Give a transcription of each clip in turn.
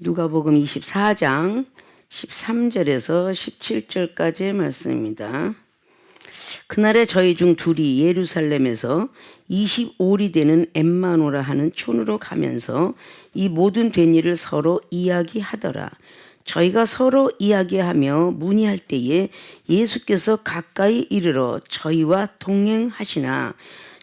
누가복음 24장 13절에서 17절까지의 말씀입니다. 그날에 저희 중 둘이 예루살렘에서 25리 되는 엠마노라 하는 촌으로 가면서 이 모든 된 일을 서로 이야기하더라. 저희가 서로 이야기하며 문의할 때에 예수께서 가까이 이르러 저희와 동행하시나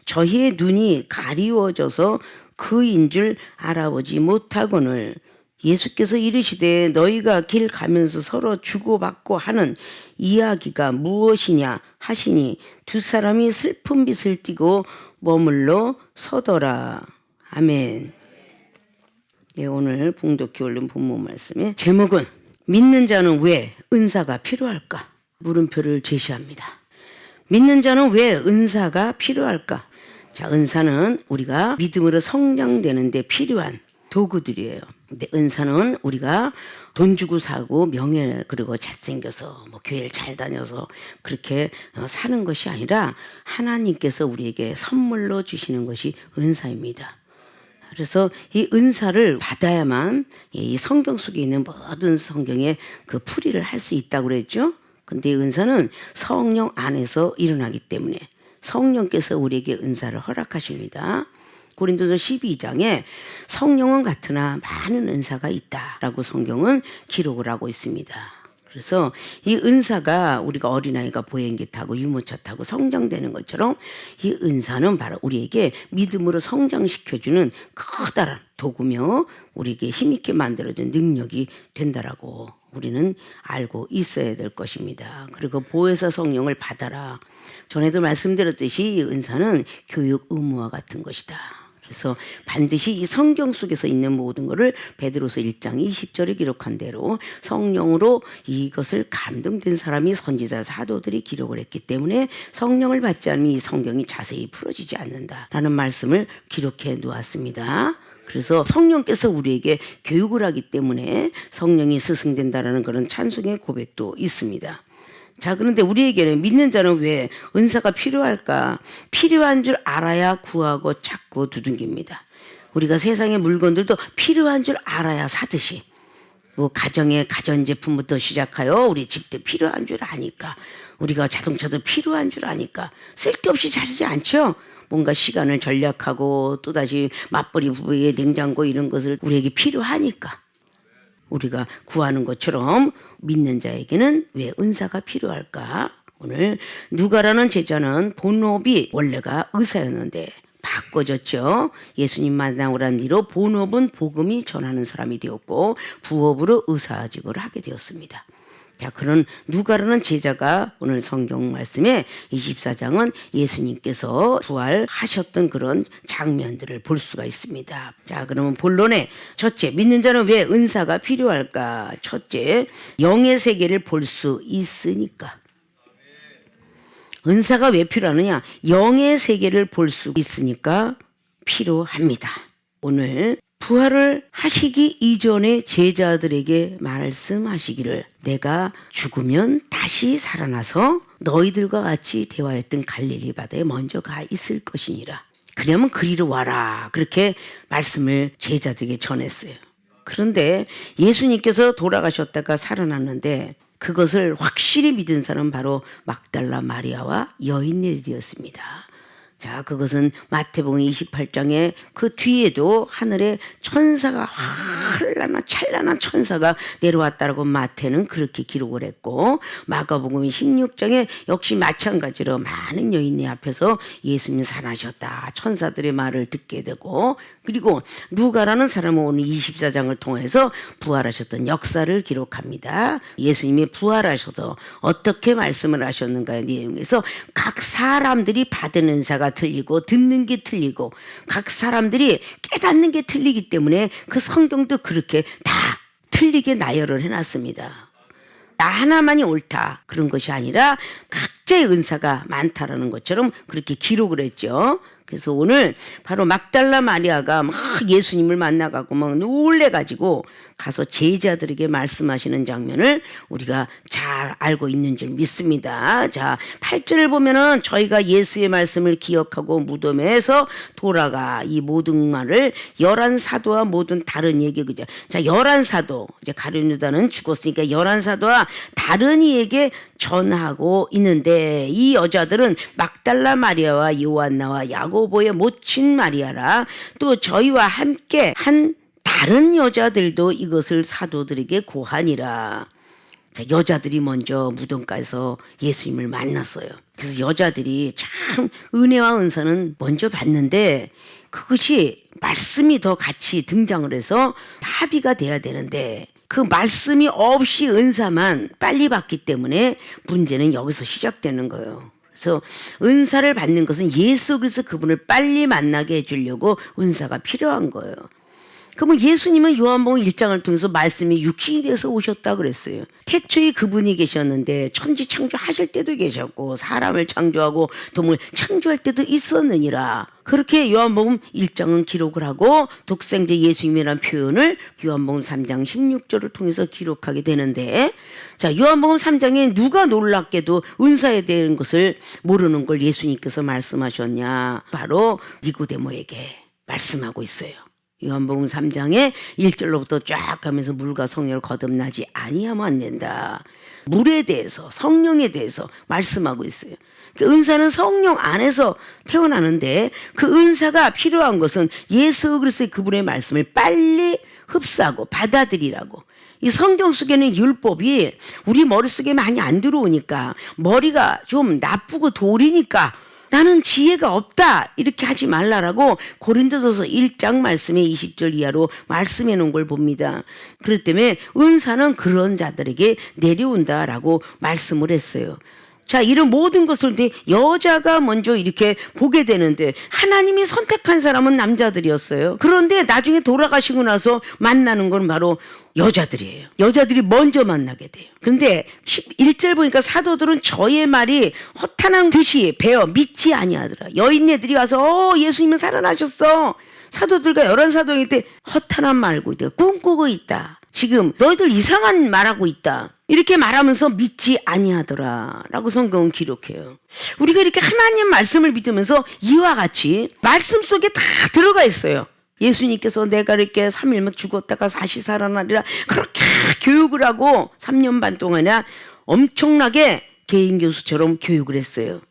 저희의 눈이 가리워져서 그인 줄 알아보지 못하거늘 예수께서 이르시되 너희가 길 가면서 서로 주고받고 하는 이야기가 무엇이냐 하시니 두 사람이 슬픈 빛을 띠고 머물러 서더라. 아멘. 네, 오늘 봉독해 올린 본문 말씀의 제목은 믿는 자는 왜 은사가 필요할까? 물음표를 제시합니다. 믿는 자는 왜 은사가 필요할까? 자, 은사는 우리가 믿음으로 성장되는 데 필요한 도구들이에요. 근데 은사는 우리가 돈 주고 사고 명예 그리고 잘생겨서 뭐 교회를 잘 다녀서 그렇게 사는 것이 아니라 하나님께서 우리에게 선물로 주시는 것이 은사입니다. 그래서 이 은사를 받아야만 이 성경 속에 있는 모든 성경의 그 풀이를 할 수 있다고 그랬죠. 근데 이 은사는 성령 안에서 일어나기 때문에 성령께서 우리에게 은사를 허락하십니다. 고린도서 12장에 성령은 같으나 많은 은사가 있다라고 성경은 기록을 하고 있습니다. 그래서 이 은사가 우리가 어린아이가 보행기 타고 유모차 타고 성장되는 것처럼 이 은사는 바로 우리에게 믿음으로 성장시켜주는 커다란 도구며 우리에게 힘있게 만들어준 능력이 된다라고 우리는 알고 있어야 될 것입니다. 그리고 보혜사 성령을 받아라. 전에도 말씀드렸듯이 이 은사는 교육 의무와 같은 것이다. 그래서 반드시 이 성경 속에서 있는 모든 것을 베드로서 1장 20절에 기록한 대로 성령으로 이것을 감동된 사람이 선지자 사도들이 기록을 했기 때문에 성령을 받지 않으면 이 성경이 자세히 풀어지지 않는다라는 말씀을 기록해 놓았습니다. 그래서 성령께서 우리에게 교육을 하기 때문에 성령이 스승된다라는 그런 찬송의 고백도 있습니다. 자, 그런데 우리에게는 믿는 자는 왜 은사가 필요할까? 필요한 줄 알아야 구하고 찾고 두둥깁니다. 우리가 세상의 물건들도 필요한 줄 알아야 사듯이 뭐 가정의 가전제품부터 시작하여 우리 집도 필요한 줄 아니까 우리가 자동차도 필요한 줄 아니까 쓸데없이 사지 않죠? 뭔가 시간을 절약하고 또다시 맞벌이 부부의 냉장고 이런 것을 우리에게 필요하니까 우리가 구하는 것처럼 믿는 자에게는 왜 은사가 필요할까? 오늘 누가라는 제자는 본업이 원래가 의사였는데 바꿔졌죠. 예수님 만나오란 뒤로 본업은 복음이 전하는 사람이 되었고 부업으로 의사직을 하게 되었습니다. 자, 그런 누가라는 제자가 오늘 성경 말씀에 24장은 예수님께서 부활하셨던 그런 장면들을 볼 수가 있습니다. 자, 그러면 본론에 첫째, 믿는 자는 왜 은사가 필요할까? 첫째, 영의 세계를 볼 수 있으니까. 은사가 왜 필요하느냐? 영의 세계를 볼 수 있으니까 필요합니다. 오늘 부활을 하시기 이전에 제자들에게 말씀하시기를 내가 죽으면 다시 살아나서 너희들과 같이 대화했던 갈릴리 바다에 먼저 가 있을 것이니라. 그러면 그리로 와라. 그렇게 말씀을 제자들에게 전했어요. 그런데 예수님께서 돌아가셨다가 살아났는데 그것을 확실히 믿은 사람은 바로 막달라 마리아와 여인들이었습니다. 자, 그것은 마태복음 28장에 그 뒤에도 하늘에 천사가 환란한 찬란한 천사가 내려왔다라고 마태는 그렇게 기록을 했고 마가복음 16장에 역시 마찬가지로 많은 여인의 앞에서 예수님이 살아나셨다. 천사들의 말을 듣게 되고 그리고 누가라는 사람은 오늘 24장을 통해서 부활하셨던 역사를 기록합니다. 예수님이 부활하셔서 어떻게 말씀을 하셨는가의 내용에서 각 사람들이 받은 은사가 틀리고 듣는 게 틀리고 각 사람들이 깨닫는 게 틀리기 때문에 그 성경도 그렇게 다 틀리게 나열을 해놨습니다. 나 하나만이 옳다 그런 것이 아니라 각자의 은사가 많다라는 것처럼 그렇게 기록을 했죠. 그래서 오늘 바로 막달라 마리아가 막 예수님을 만나가고 막 놀래가지고 가서 제자들에게 말씀하시는 장면을 우리가 잘 알고 있는 줄 믿습니다. 자, 8절을 보면은 저희가 예수의 말씀을 기억하고 무덤에서 돌아가 이 모든 말을 열한 사도와 모든 다른 이에게 그죠. 자, 열한 사도 이제 가룟 유다는 죽었으니까 열한 사도와 다른 이에게 전하고 있는데 이 여자들은 막달라 마리아와 요한나와 야고보의 모친 마리아라 또 저희와 함께 한 다른 여자들도 이것을 사도들에게 고하니라. 자, 여자들이 먼저 무덤가에서 예수님을 만났어요. 그래서 여자들이 참 은혜와 은사는 먼저 받는데 그것이 말씀이 더 같이 등장을 해서 합의가 돼야 되는데 그 말씀이 없이 은사만 빨리 받기 때문에 문제는 여기서 시작되는 거예요. 그래서 은사를 받는 것은 예수 그리스도 그분을 빨리 만나게 해주려고 은사가 필요한 거예요. 그러면 예수님은 요한복음 1장을 통해서 말씀이 육신이 돼서 오셨다 그랬어요. 태초에 그분이 계셨는데 천지 창조하실 때도 계셨고 사람을 창조하고 동물 창조할 때도 있었느니라. 그렇게 요한복음 1장은 기록을 하고 독생자 예수님이라는 표현을 요한복음 3장 16절을 통해서 기록하게 되는데 자, 요한복음 3장에 누가 놀랍게도 은사에 대한 것을 모르는 걸 예수님께서 말씀하셨냐. 바로 니고데모에게 말씀하고 있어요. 요한복음 3장에 1절로부터 쫙 가면서 물과 성령을 거듭나지 아니하면 안 된다. 물에 대해서 성령에 대해서 말씀하고 있어요. 그 은사는 성령 안에서 태어나는데 그 은사가 필요한 것은 예수 그리스도의 그분의 말씀을 빨리 흡수하고 받아들이라고. 이 성경 속에는 율법이 우리 머릿속에 많이 안 들어오니까 머리가 좀 나쁘고 돌이니까 나는 지혜가 없다 이렇게 하지 말라라고 고린도전서 1장 말씀에 20절 이하로 말씀해 놓은 걸 봅니다. 그렇기 때문에 은사는 그런 자들에게 내려온다라고 말씀을 했어요. 자, 이런 모든 것을 여자가 먼저 이렇게 보게 되는데 하나님이 선택한 사람은 남자들이었어요. 그런데 나중에 돌아가시고 나서 만나는 건 바로 여자들이에요. 여자들이 먼저 만나게 돼요. 그런데 1절 보니까 사도들은 저의 말이 허탄한 듯이 배어 믿지 아니하더라. 여인네들이 와서 예수님은 살아나셨어. 사도들과 열한 사도일 때 허탄한 말고 있다. 꿈꾸고 있다. 지금 너희들 이상한 말하고 있다. 이렇게 말하면서 믿지 아니하더라 라고 성경은 기록해요. 우리가 이렇게 하나님 말씀을 믿으면서 이와 같이 말씀 속에 다 들어가 있어요. 예수님께서 내가 이렇게 3일만 죽었다가 다시 살아나리라 그렇게 교육을 하고 3년 반 동안이나 엄청나게 개인 교수처럼 교육을 했어요.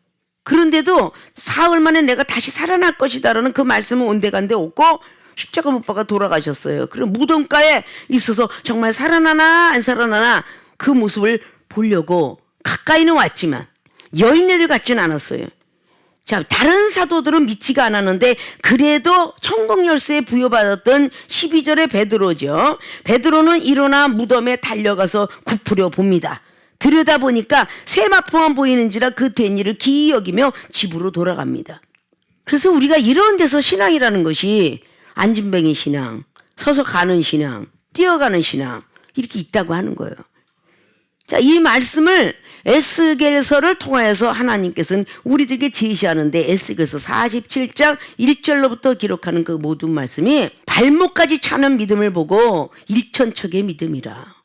그런데도 사흘 만에 내가 다시 살아날 것이다라는 그 말씀은 온데간데 없고 십자가 못 박아 돌아가셨어요. 그리고 무덤가에 있어서 정말 살아나나 안 살아나나 그 모습을 보려고 가까이는 왔지만 여인네들 같지는 않았어요. 자, 다른 사도들은 믿지가 않았는데 그래도 천국열쇠에 부여받았던 12절의 베드로죠. 베드로는 일어나 무덤에 달려가서 굽으려 봅니다. 들여다보니까 세마포만 보이는지라 그 된 일을 기이 여기며 집으로 돌아갑니다. 그래서 우리가 이런 데서 신앙이라는 것이 안진뱅이 신앙, 서서 가는 신앙, 뛰어가는 신앙 이렇게 있다고 하는 거예요. 자, 이 말씀을 에스겔서를 통하여서 하나님께서는 우리들에게 제시하는데 에스겔서 47장 1절로부터 기록하는 그 모든 말씀이 발목까지 차는 믿음을 보고 1천척의 믿음이라.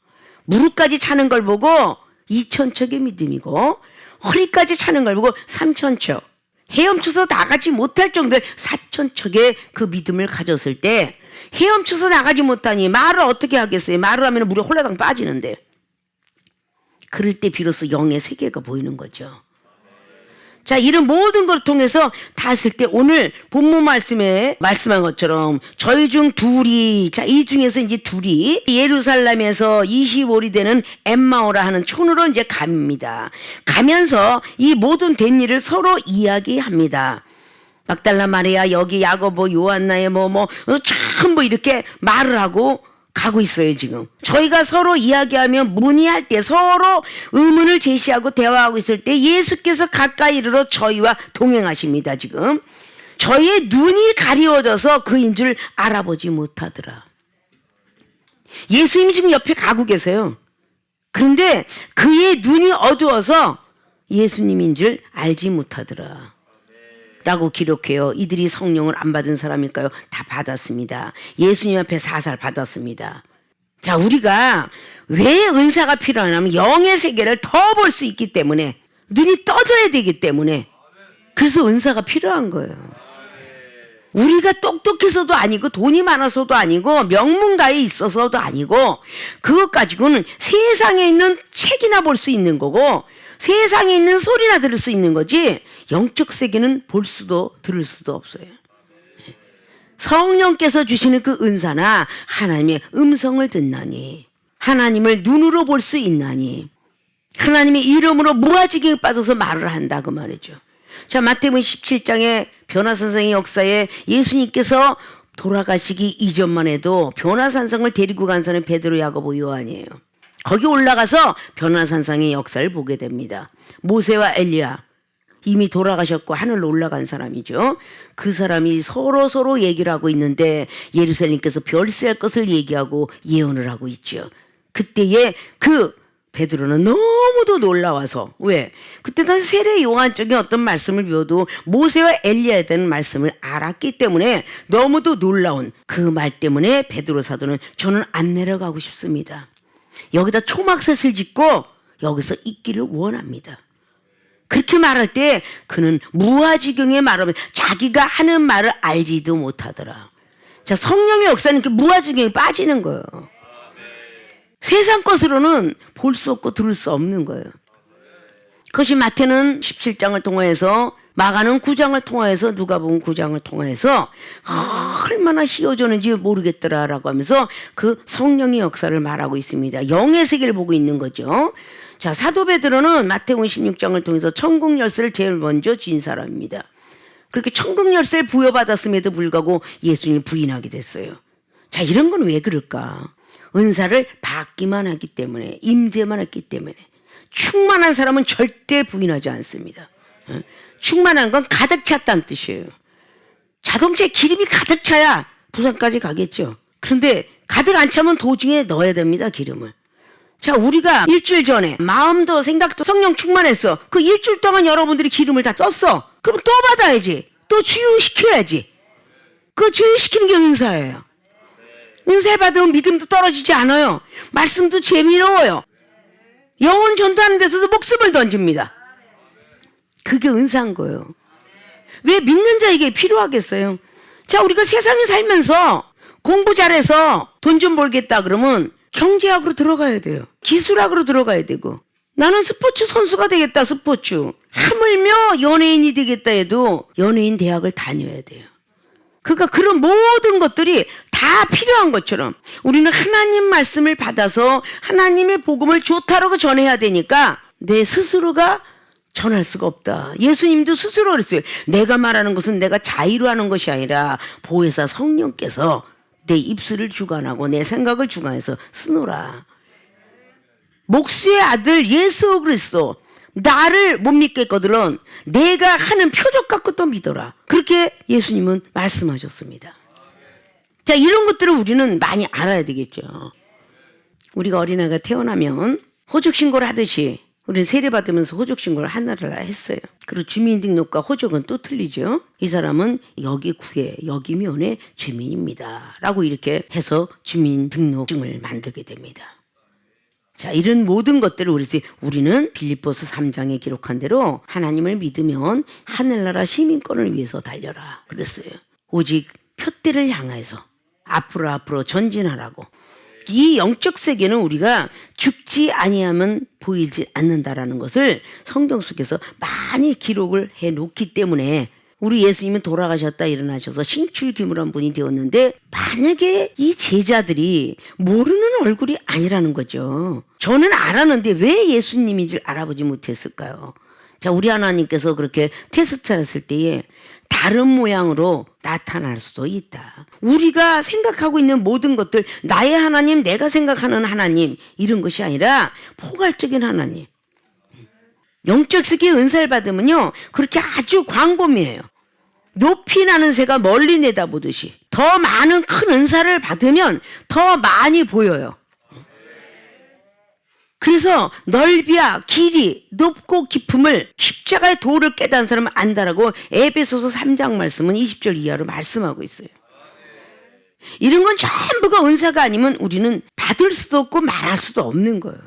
무릎까지 차는 걸 보고 2천척의 믿음이고 허리까지 차는 걸 보고 3천척. 헤엄쳐서 나가지 못할 정도의 4천척의 그 믿음을 가졌을 때 헤엄쳐서 나가지 못하니 말을 어떻게 하겠어요? 말을 하면 물에 홀라당 빠지는데 그럴 때 비로소 영의 세계가 보이는 거죠. 자, 이런 모든 걸 통해서 다 했을 때 오늘 본문 말씀에 말씀한 것처럼 저희 중 둘이 자, 이 중에서 이제 둘이 예루살렘에서 25리 되는 엠마오라 하는 촌으로 이제 갑니다. 가면서 이 모든 된 일을 서로 이야기합니다. 막달라 마리아 여기 야고보 요한나의 전부 이렇게 말을 하고 가고 있어요. 지금 저희가 서로 이야기하며 문의할 때 서로 의문을 제시하고 대화하고 있을 때 예수께서 가까이 이르러 저희와 동행하십니다. 지금 저희의 눈이 가리워져서 그인 줄 알아보지 못하더라. 예수님이 지금 옆에 가고 계세요. 그런데 그의 눈이 어두워서 예수님인 줄 알지 못하더라 라고 기록해요. 이들이 성령을 안 받은 사람일까요? 다 받았습니다. 예수님 앞에 사살 받았습니다. 자, 우리가 왜 은사가 필요하냐면 영의 세계를 더 볼 수 있기 때문에, 눈이 떠져야 되기 때문에, 그래서 은사가 필요한 거예요. 우리가 똑똑해서도 아니고 돈이 많아서도 아니고 명문가에 있어서도 아니고 그것 가지고는 세상에 있는 책이나 볼 수 있는 거고 세상에 있는 소리나 들을 수 있는 거지 영적 세계는 볼 수도 들을 수도 없어요. 성령께서 주시는 그 은사나 하나님의 음성을 듣나니 하나님을 눈으로 볼 수 있나니 하나님의 이름으로 무아지경에 빠져서 말을 한다 그 말이죠. 자, 마태복음 17장의 변화산성의 역사에 예수님께서 돌아가시기 이전만 해도 변화산성을 데리고 간 사람이 베드로, 야고보, 요한이에요. 거기 올라가서 변화산성의 역사를 보게 됩니다. 모세와 엘리야 이미 돌아가셨고 하늘로 올라간 사람이죠. 그 사람이 서로 얘기를 하고 있는데 예루살렘께서 별세할 것을 얘기하고 예언을 하고 있죠. 그때에 그 베드로는 너무도 놀라워서 왜? 그때 당시 세례 요한적인 어떤 말씀을 배워도 모세와 엘리야에 대한 말씀을 알았기 때문에 너무도 놀라운 그 말 때문에 베드로 사도는 저는 안 내려가고 싶습니다. 여기다 초막셋을 짓고 여기서 있기를 원합니다. 그렇게 말할 때 그는 무아지경에 말하면 자기가 하는 말을 알지도 못하더라. 자, 성령의 역사는 그 무아지경에 빠지는 거예요. 세상 것으로는 볼 수 없고 들을 수 없는 거예요. 그것이 마태는 17장을 통해서 마가는 9장을 통해서 누가복음 9장을 통해서 얼마나 희어졌는지 모르겠더라라고 하면서 그 성령의 역사를 말하고 있습니다. 영의 세계를 보고 있는 거죠. 자, 사도 베드로는 마태복음 16장을 통해서 천국 열쇠를 제일 먼저 쥔 사람입니다. 그렇게 천국 열쇠를 부여받았음에도 불구하고 예수님을 부인하게 됐어요. 자, 이런 건 왜 그럴까? 은사를 받기만 하기 때문에, 임재만 했기 때문에. 충만한 사람은 절대 부인하지 않습니다. 충만한 건 가득 찼다는 뜻이에요. 자동차에 기름이 가득 차야 부산까지 가겠죠. 그런데 가득 안 차면 도중에 넣어야 됩니다, 기름을. 자, 우리가 일주일 전에 마음도 생각도 성령 충만했어. 그 일주일 동안 여러분들이 기름을 다 썼어. 그럼 또 받아야지. 또 주유시켜야지. 그 주유시키는 게 은사예요. 은사를 받으면 믿음도 떨어지지 않아요. 말씀도 재미로워요. 영혼 전도하는 데서도 목숨을 던집니다. 그게 은사인 거예요. 왜 믿는 자에게 필요하겠어요? 자, 우리가 세상에 살면서 공부 잘해서 돈 좀 벌겠다 그러면 경제학으로 들어가야 돼요. 기술학으로 들어가야 되고 나는 스포츠 선수가 되겠다 스포츠 하물며 연예인이 되겠다 해도 연예인 대학을 다녀야 돼요. 그러니까 그런 모든 것들이 다 필요한 것처럼 우리는 하나님 말씀을 받아서 하나님의 복음을 좋다라고 전해야 되니까 내 스스로가 전할 수가 없다. 예수님도 스스로 그랬어요. 내가 말하는 것은 내가 자의로 하는 것이 아니라 보혜사 성령께서 내 입술을 주관하고 내 생각을 주관해서 쓰노라. 목수의 아들 예수 그리스도 나를 못 믿겠거든 내가 하는 표적 갖고 또 믿어라. 그렇게 예수님은 말씀하셨습니다. 자, 이런 것들을 우리는 많이 알아야 되겠죠. 우리가 어린아이가 태어나면 호적신고를 하듯이 우리는 세례받으면서 호적신고를 하나를 했어요. 그리고 주민등록과 호적은 또 틀리죠. 이 사람은 여기 구에 여기 면의 주민입니다 라고 이렇게 해서 주민등록증을 만들게 됩니다. 자, 이런 모든 것들을 우리는 빌립보서 3장에 기록한 대로 하나님을 믿으면 하늘나라 시민권을 위해서 달려라 그랬어요. 오직 표대를 향해서 앞으로 전진하라고. 이 영적 세계는 우리가 죽지 아니하면 보이지 않는다라는 것을 성경 속에서 많이 기록을 해놓기 때문에 우리 예수님은 돌아가셨다 일어나셔서 신출귀물한 분이 되었는데 만약에 이 제자들이 모르는 얼굴이 아니라는 거죠. 저는 알았는데 왜 예수님인지 알아보지 못했을까요? 자, 우리 하나님께서 그렇게 테스트를 했을 때에 다른 모양으로 나타날 수도 있다. 우리가 생각하고 있는 모든 것들 나의 하나님, 내가 생각하는 하나님 이런 것이 아니라 포괄적인 하나님. 영적 세계의 은사를 받으면요 그렇게 아주 광범위해요. 높이 나는 새가 멀리 내다보듯이 더 많은 큰 은사를 받으면 더 많이 보여요. 그래서 넓이야 길이 높고 깊음을 십자가의 도를 깨달은 사람은 안다라고 에베소서 3장 말씀은 20절 이하로 말씀하고 있어요. 이런 건 전부가 은사가 아니면 우리는 받을 수도 없고 말할 수도 없는 거예요.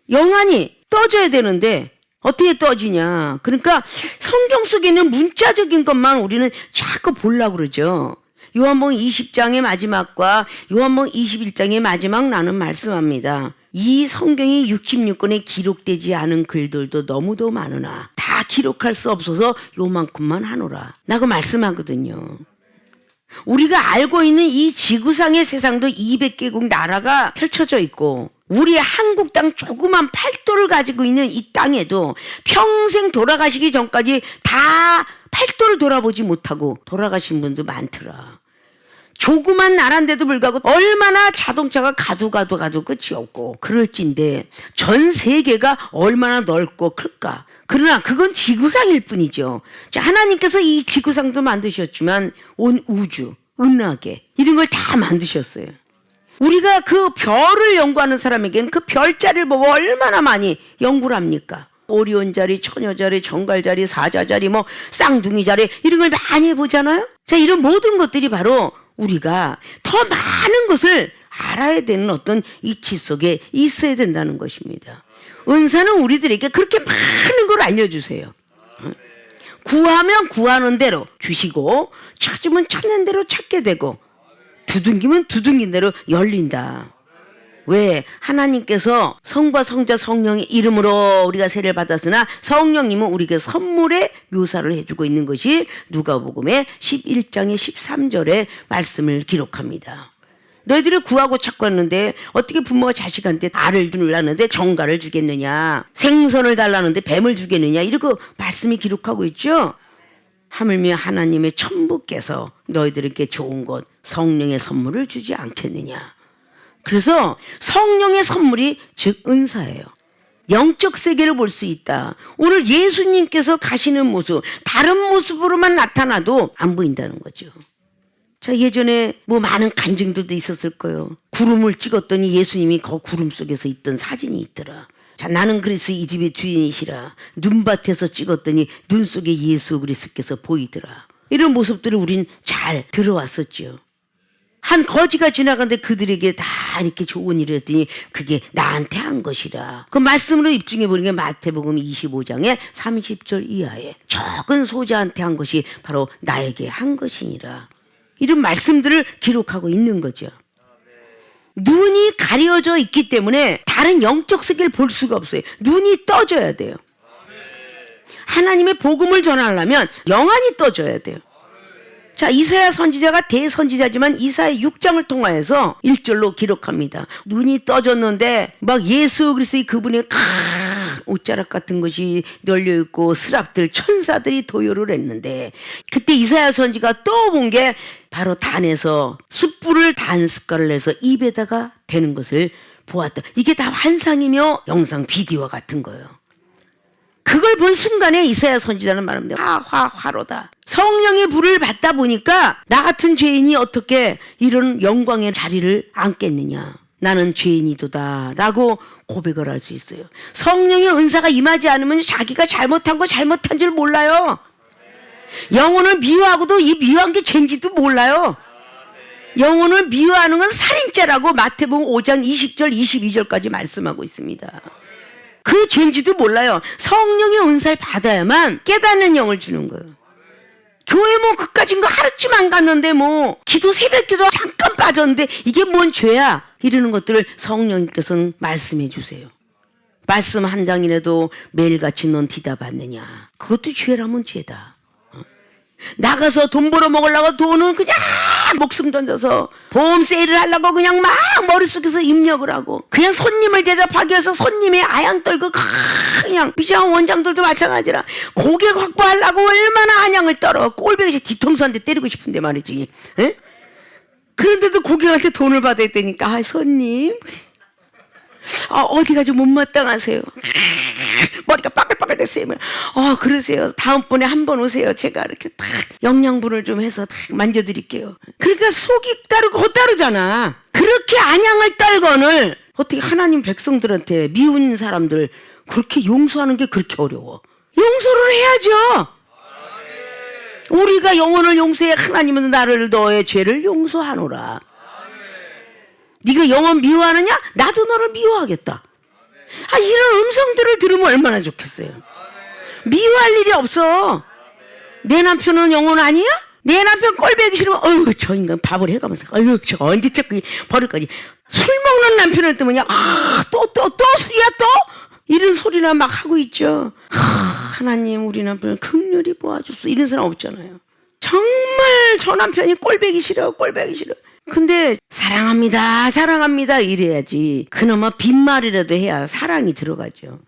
영안이 떠져야 되는데 어떻게 떠지냐. 그러니까 성경 속에 있는 문자적인 것만 우리는 자꾸 보려고 그러죠. 요한복음 20장의 마지막과 요한복음 21장의 마지막 나는 말씀합니다. 이 성경이 66권에 기록되지 않은 글들도 너무도 많으나 다 기록할 수 없어서 요만큼만 하노라. 라고 말씀하거든요. 우리가 알고 있는 이 지구상의 세상도 200개국 나라가 펼쳐져 있고 우리 한국 땅 조그만 팔도를 가지고 있는 이 땅에도 평생 돌아가시기 전까지 다 팔도를 돌아보지 못하고 돌아가신 분도 많더라. 조그만 나라인데도 불구하고 얼마나 자동차가 가도 끝이 없고 그럴진데 전 세계가 얼마나 넓고 클까. 그러나 그건 지구상일 뿐이죠. 하나님께서 이 지구상도 만드셨지만 온 우주, 은하계 이런 걸 다 만드셨어요. 우리가 그 별을 연구하는 사람에게는 그 별자리를 보고 얼마나 많이 연구를 합니까? 오리온자리, 처녀자리, 정갈자리, 사자자리, 뭐 쌍둥이자리 이런 걸 많이 보잖아요. 자, 이런 모든 것들이 바로 우리가 더 많은 것을 알아야 되는 어떤 이치 속에 있어야 된다는 것입니다. 은사는 우리들에게 그렇게 많은 걸 알려주세요. 구하면 구하는 대로 주시고 찾으면 찾는 대로 찾게 되고 두둥기면 두둥긴 대로 열린다. 왜? 하나님께서 성과 성자 성령의 이름으로 우리가 세례를 받았으나 성령님은 우리에게 선물의 묘사를 해주고 있는 것이 누가복음의 11장의 13절의 말씀을 기록합니다. 너희들이 구하고 찾고 왔는데 어떻게 부모가 자식한테 알을 주려는데 정갈을 주겠느냐, 생선을 달라는데 뱀을 주겠느냐, 이렇게 말씀이 기록하고 있죠. 하물며 하나님의 천부께서 너희들에게 좋은 것 성령의 선물을 주지 않겠느냐. 그래서 성령의 선물이 즉 은사예요. 영적 세계를 볼 수 있다. 오늘 예수님께서 가시는 모습 다른 모습으로만 나타나도 안 보인다는 거죠. 자, 예전에 뭐 많은 간증들도 있었을 거예요. 구름을 찍었더니 예수님이 그 구름 속에서 있던 사진이 있더라. 자, 나는 그리스도 이 집의 주인이시라. 눈밭에서 찍었더니 눈 속에 예수 그리스도께서 보이더라. 이런 모습들을 우린 잘 들어왔었죠. 한 거지가 지나가는데 그들에게 다 이렇게 좋은 일을 했더니 그게 나한테 한 것이라. 그 말씀으로 입증해 보는 게 마태복음 25장의 30절 이하에 적은 소자한테 한 것이 바로 나에게 한 것이니라. 이런 말씀들을 기록하고 있는 거죠. 눈이 가려져 있기 때문에 다른 영적 세계를 볼 수가 없어요. 눈이 떠져야 돼요. 하나님의 복음을 전하려면 영안이 떠져야 돼요. 자, 이사야 선지자가 대선지자지만 이사야 6장을 통하여서 1절로 기록합니다. 눈이 떠졌는데 막 예수 그리스도의 그분의 옷자락 같은 것이 널려있고 스랍들 천사들이 도요를 했는데 그때 이사야 선지가 또 본 게 바로 단에서 숯불을 단 숟갈을 내서 입에다가 대는 것을 보았다. 이게 다 환상이며 영상 비디오와 같은 거예요. 그걸 본 순간에 이사야 선지자는 말합니다. 화로다. 성령의 불을 받다 보니까 나 같은 죄인이 어떻게 이런 영광의 자리를 앉겠느냐. 나는 죄인이도다 라고 고백을 할 수 있어요. 성령의 은사가 임하지 않으면 자기가 잘못한 거 잘못한 줄 몰라요. 영혼을 미워하고도 이 미워한 게 죄인지도 몰라요. 영혼을 미워하는 건 살인죄라고 마태복음 5장 20절 22절까지 말씀하고 있습니다. 그 죄인지도 몰라요. 성령의 은사를 받아야만 깨닫는 영을 주는 거예요. 교회 뭐 그까진 거 하루쯤 안 갔는데 뭐 기도 새벽기도 잠깐 빠졌는데 이게 뭔 죄야 이러는 것들을 성령님께서는 말씀해 주세요. 말씀 한 장이라도 매일같이 넌 뒤다봤느냐. 그것도 죄라면 죄다. 나가서 돈 벌어 먹으려고 돈은 그냥 목숨 던져서 보험 세일을 하려고 그냥 막 머릿속에서 입력을 하고 그냥 손님을 대접하기 위해서 손님의 아양 떨고 그냥 비장 원장들도 마찬가지라 고객 확보하려고 얼마나 안양을 떨어 꼴배기시 뒤통수 한 대 때리고 싶은데 말이지. 에? 그런데도 고객한테 돈을 받아야 되니까 손님 어디 가지고 못마땅하세요. 머리가 빠글빠글 됐어요. 그러세요. 다음번에 한 번 오세요. 제가 이렇게 딱 영양분을 좀 해서 딱 만져드릴게요. 그러니까 속이 따르고 헛다르잖아. 그렇게 안양을 떨건을 어떻게 하나님 백성들한테 미운 사람들 그렇게 용서하는 게 그렇게 어려워. 용서를 해야죠. 우리가 영혼을 용서해 하나님은 나를 너의 죄를 용서하노라. 네가 영혼 미워하느냐? 나도 너를 미워하겠다. 이런 음성들을 들으면 얼마나 좋겠어요. 미워할 일이 없어. 내 남편은 영혼 아니야? 내 남편 꼴배기 싫으면 어휴 저 인간 밥을 해가면서 어휴 저 언제적 버릇까지. 술 먹는 남편을 뜨면요 또 술이야 또? 이런 소리나 막 하고 있죠. 하나님 우리 남편을 긍휼히 보아주소. 이런 사람 없잖아요. 정말 저 남편이 꼴배기 싫어. 근데 사랑합니다 이래야지. 그나마 빈말이라도 해야 사랑이 들어가죠.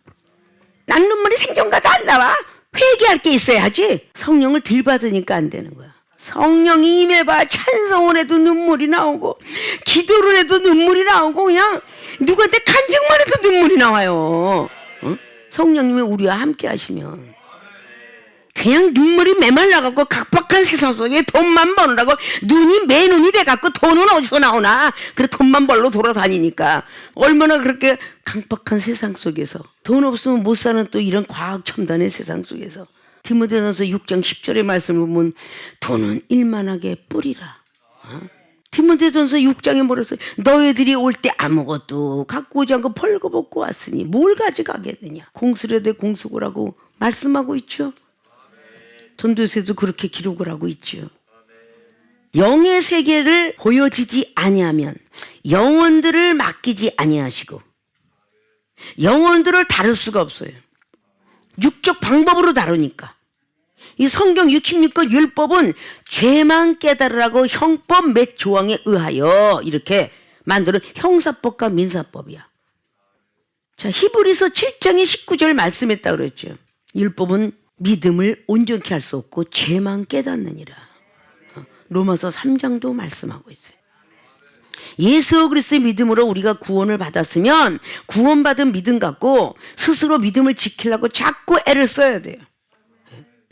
난 눈물이 생전과도 안 나와. 회개할 게 있어야지. 성령을 덜 받으니까 안 되는 거야. 성령이 임해봐 찬송을 해도 눈물이 나오고 기도를 해도 눈물이 나오고 그냥 누구한테 간증만 해도 눈물이 나와요. 어? 성령님이 우리와 함께 하시면 그냥 눈물이 메말라갖고 각박한 세상 속에 돈만 버느라고 맨눈이 돼갖고 돈은 어디서 나오나. 그래 돈만 벌러 돌아다니니까 얼마나 그렇게 각박한 세상 속에서 돈 없으면 못 사는 또 이런 과학 첨단의 세상 속에서 디모데전서 6장 10절의 말씀을 보면 돈은 일만하게 뿌리라. 디모데전서 6장에 뭐라 써요? 너희들이 올 때 아무것도 갖고 오지 않고 벌거벗고 왔으니 뭘 가져가겠느냐. 공수려되 공수고라고 말씀하고 있죠. 전도서에도 그렇게 기록을 하고 있죠. 영의 세계를 보여지지 아니하면 영혼들을 맡기지 아니하시고 영혼들을 다룰 수가 없어요. 육적 방법으로 다루니까. 이 성경 66권 율법은 죄만 깨달으라고 형법 몇 조항에 의하여 이렇게 만드는 형사법과 민사법이야. 자, 히브리서 7장의 19절 말씀했다 그랬죠. 율법은 믿음을 온전케 할 수 없고 죄만 깨닫느니라. 로마서 3장도 말씀하고 있어요. 예수 그리스도의 믿음으로 우리가 구원을 받았으면 구원받은 믿음 갖고 스스로 믿음을 지키려고 자꾸 애를 써야 돼요.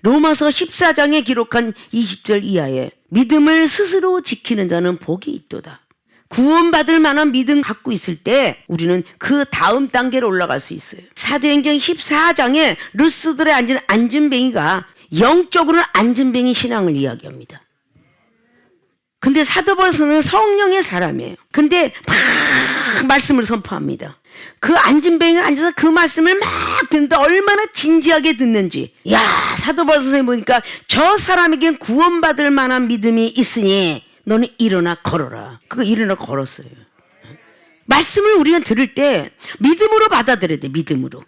로마서 14장에 기록한 20절 이하에 믿음을 스스로 지키는 자는 복이 있도다. 구원받을 만한 믿음 갖고 있을 때 우리는 그 다음 단계로 올라갈 수 있어요. 사도행전 14장에 루스들에 앉은 안진뱅이가 영적으로는 안진뱅이 신앙을 이야기합니다. 근데 사도 바울은 성령의 사람이에요. 근데 막 말씀을 선포합니다. 그 안진뱅이가 앉아서 그 말씀을 막 듣는데 얼마나 진지하게 듣는지. 야, 사도 바울 선생님 보니까 저 사람에겐 구원받을 만한 믿음이 있으니 너는 일어나 걸어라. 그거 일어나 걸었어요. 말씀을 우리가 들을 때 믿음으로 받아들여야 돼. 믿음으로.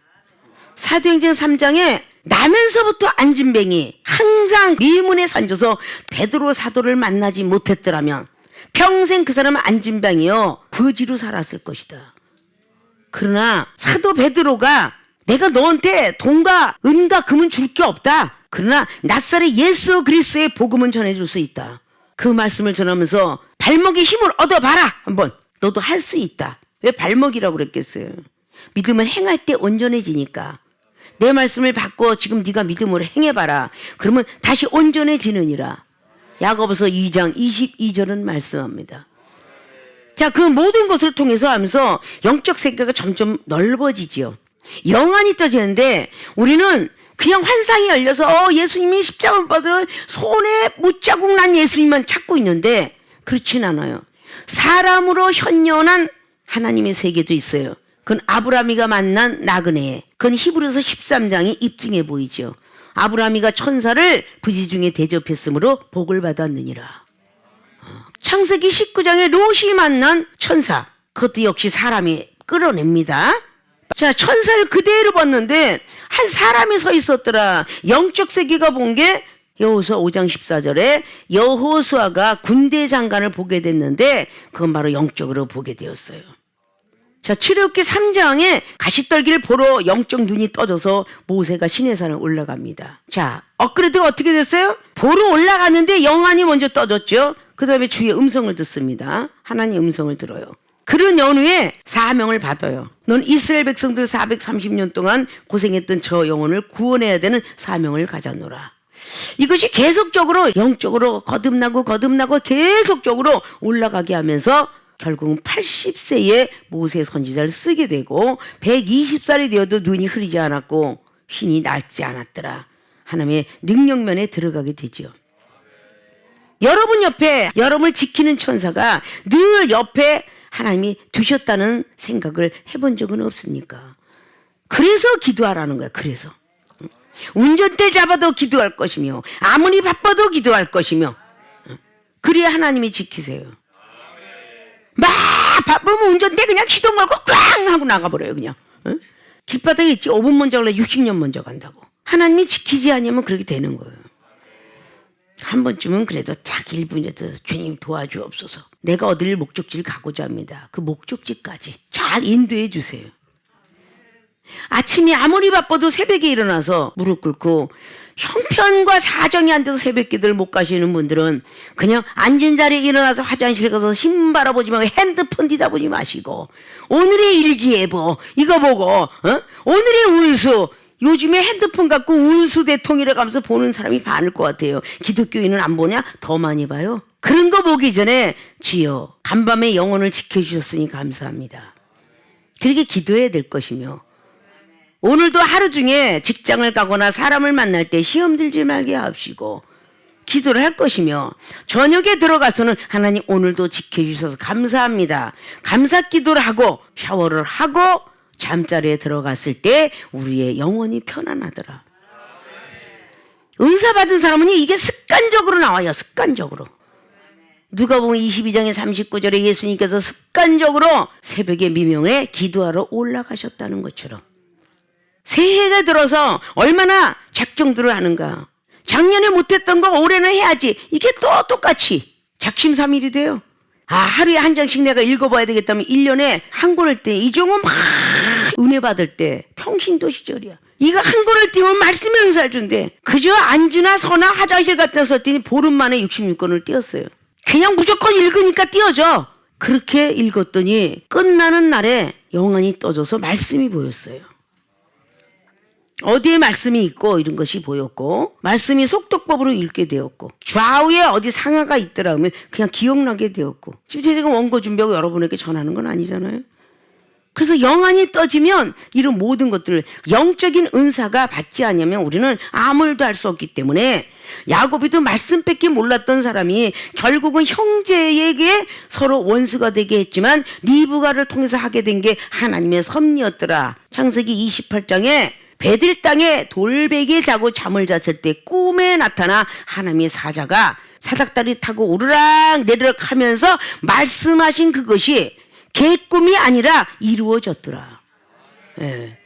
사도행전 3장에 나면서부터 안진뱅이 항상 미문에 산져서 베드로 사도를 만나지 못했더라면 평생 그 사람은 안진뱅이요 거지로 살았을 것이다. 그러나 사도 베드로가 내가 너한테 돈과 은과 금은 줄 게 없다. 그러나 낫사렛 예수 그리스도의 복음은 전해줄 수 있다. 그 말씀을 전하면서 발목에 힘을 얻어봐라. 한번 너도 할 수 있다. 왜 발목이라고 그랬겠어요? 믿음은 행할 때 온전해지니까. 내 말씀을 받고 지금 네가 믿음으로 행해봐라. 그러면 다시 온전해지느니라. 야고보서 2장 22절은 말씀합니다. 자, 그 모든 것을 통해서 하면서 영적 세계가 점점 넓어지지요. 영안이 떠지는데 우리는 그냥 환상이 열려서 예수님이 십자가를 받은 손에 못자국 난 예수님만 찾고 있는데 그렇진 않아요. 사람으로 현존한 하나님의 세계도 있어요. 그건 아브라함이가 만난 나그네. 그건 히브리서 13장이 입증해 보이죠. 아브라함이가 천사를 부지 중에 대접했으므로 복을 받았느니라. 창세기 19장에 롯이 만난 천사. 그것도 역시 사람이 끌어냅니다. 자, 천사를 그대로 봤는데 한 사람이 서 있었더라. 영적 세계가 본 게 여호수아 5장 14절에 여호수아가 군대 장관을 보게 됐는데 그건 바로 영적으로 보게 되었어요. 자, 출애굽기 3장에 가시떨기를 보러 영적 눈이 떠져서 모세가 시내산을 올라갑니다. 자, 업그레이드가 어떻게 됐어요? 보러 올라갔는데 영안이 먼저 떠졌죠. 그 다음에 주의 음성을 듣습니다. 하나님의 음성을 들어요. 그런 연후에 사명을 받아요. 넌 이스라엘 백성들 430년 동안 고생했던 저 영혼을 구원해야 되는 사명을 가졌노라. 이것이 계속적으로 영적으로 거듭나고 계속적으로 올라가게 하면서 결국은 80세에 모세 선지자를 쓰게 되고 120살이 되어도 눈이 흐리지 않았고 흰이 낡지 않았더라. 하나님의 능력면에 들어가게 되죠. 여러분 옆에 여러분을 지키는 천사가 늘 옆에 하나님이 두셨다는 생각을 해본 적은 없습니까? 그래서 기도하라는 거야. 그래서 운전대 잡아도 기도할 것이며 아무리 바빠도 기도할 것이며 그래야 하나님이 지키세요. 막 바쁘면 운전대 그냥 시동 걸고 꽝 하고 나가버려요. 그냥 길바닥에 있지 5분 먼저 갈래 60년 먼저 간다고. 하나님이 지키지 않으면 그렇게 되는 거예요. 한 번쯤은 그래도 딱 1분이라도 주님 도와주옵소서. 내가 어딜 목적지를 가고자 합니다. 그 목적지까지 잘 인도해 주세요. 아침에 아무리 바빠도 새벽에 일어나서 무릎 꿇고 형편과 사정이 안 돼서 새벽 기도를 못 가시는 분들은 그냥 앉은 자리에 일어나서 화장실 가서 신 바라보지 말고 핸드폰 뒤다보지 마시고 오늘의 일기예보 이거 보고 오늘의 운수 요즘에 핸드폰 갖고 운수 대통이라 가면서 보는 사람이 많을 것 같아요. 기독교인은 안 보냐? 더 많이 봐요. 그런 거 보기 전에 주여 간밤에 영혼을 지켜주셨으니 감사합니다. 그렇게 기도해야 될 것이며 오늘도 하루 중에 직장을 가거나 사람을 만날 때 시험 들지 말게 하옵시고 기도를 할 것이며 저녁에 들어가서는 하나님 오늘도 지켜주셔서 감사합니다. 감사 기도를 하고 샤워를 하고 잠자리에 들어갔을 때 우리의 영혼이 편안하더라. 은사 받은 사람은 이게 습관적으로 나와요. 습관적으로. 누가복음 22장의 39절에 예수님께서 습관적으로 새벽에 미명에 기도하러 올라가셨다는 것처럼 새해가 들어서 얼마나 작정들을 하는가. 작년에 못했던 거 올해는 해야지. 이게 또 똑같이 작심삼일이 돼요. 하루에 한 장씩 내가 읽어봐야 되겠다면 1년에 한 권을 때 이종은 막 은혜 받을 때 평신도 시절이야. 이거 한 권을 띄우면 말씀의 은사를 준대. 그저 앉으나 서나 화장실 갔다 썼더니 보름 만에 66권을 띄웠어요. 그냥 무조건 읽으니까 띄워져. 그렇게 읽었더니 끝나는 날에 영안이 떠져서 말씀이 보였어요. 어디에 말씀이 있고 이런 것이 보였고 말씀이 속독법으로 읽게 되었고 좌우에 어디 상하가 있더라 하면 그냥 기억나게 되었고 지금 제가 원고 준비하고 여러분에게 전하는 건 아니잖아요. 그래서 영안이 떠지면 이런 모든 것들을 영적인 은사가 받지 않으면 우리는 아무 일도 할 수 없기 때문에 야고보도 말씀밖에 몰랐던 사람이 결국은 형제에게 서로 원수가 되게 했지만 리브가를 통해서 하게 된 게 하나님의 섭리였더라. 창세기 28장에 베들 땅에 돌베개 자고 잠을 잤을 때 꿈에 나타나 하나님의 사자가 사닥다리 타고 오르락 내리락 하면서 말씀하신 그것이 개꿈이 아니라 이루어졌더라. 예.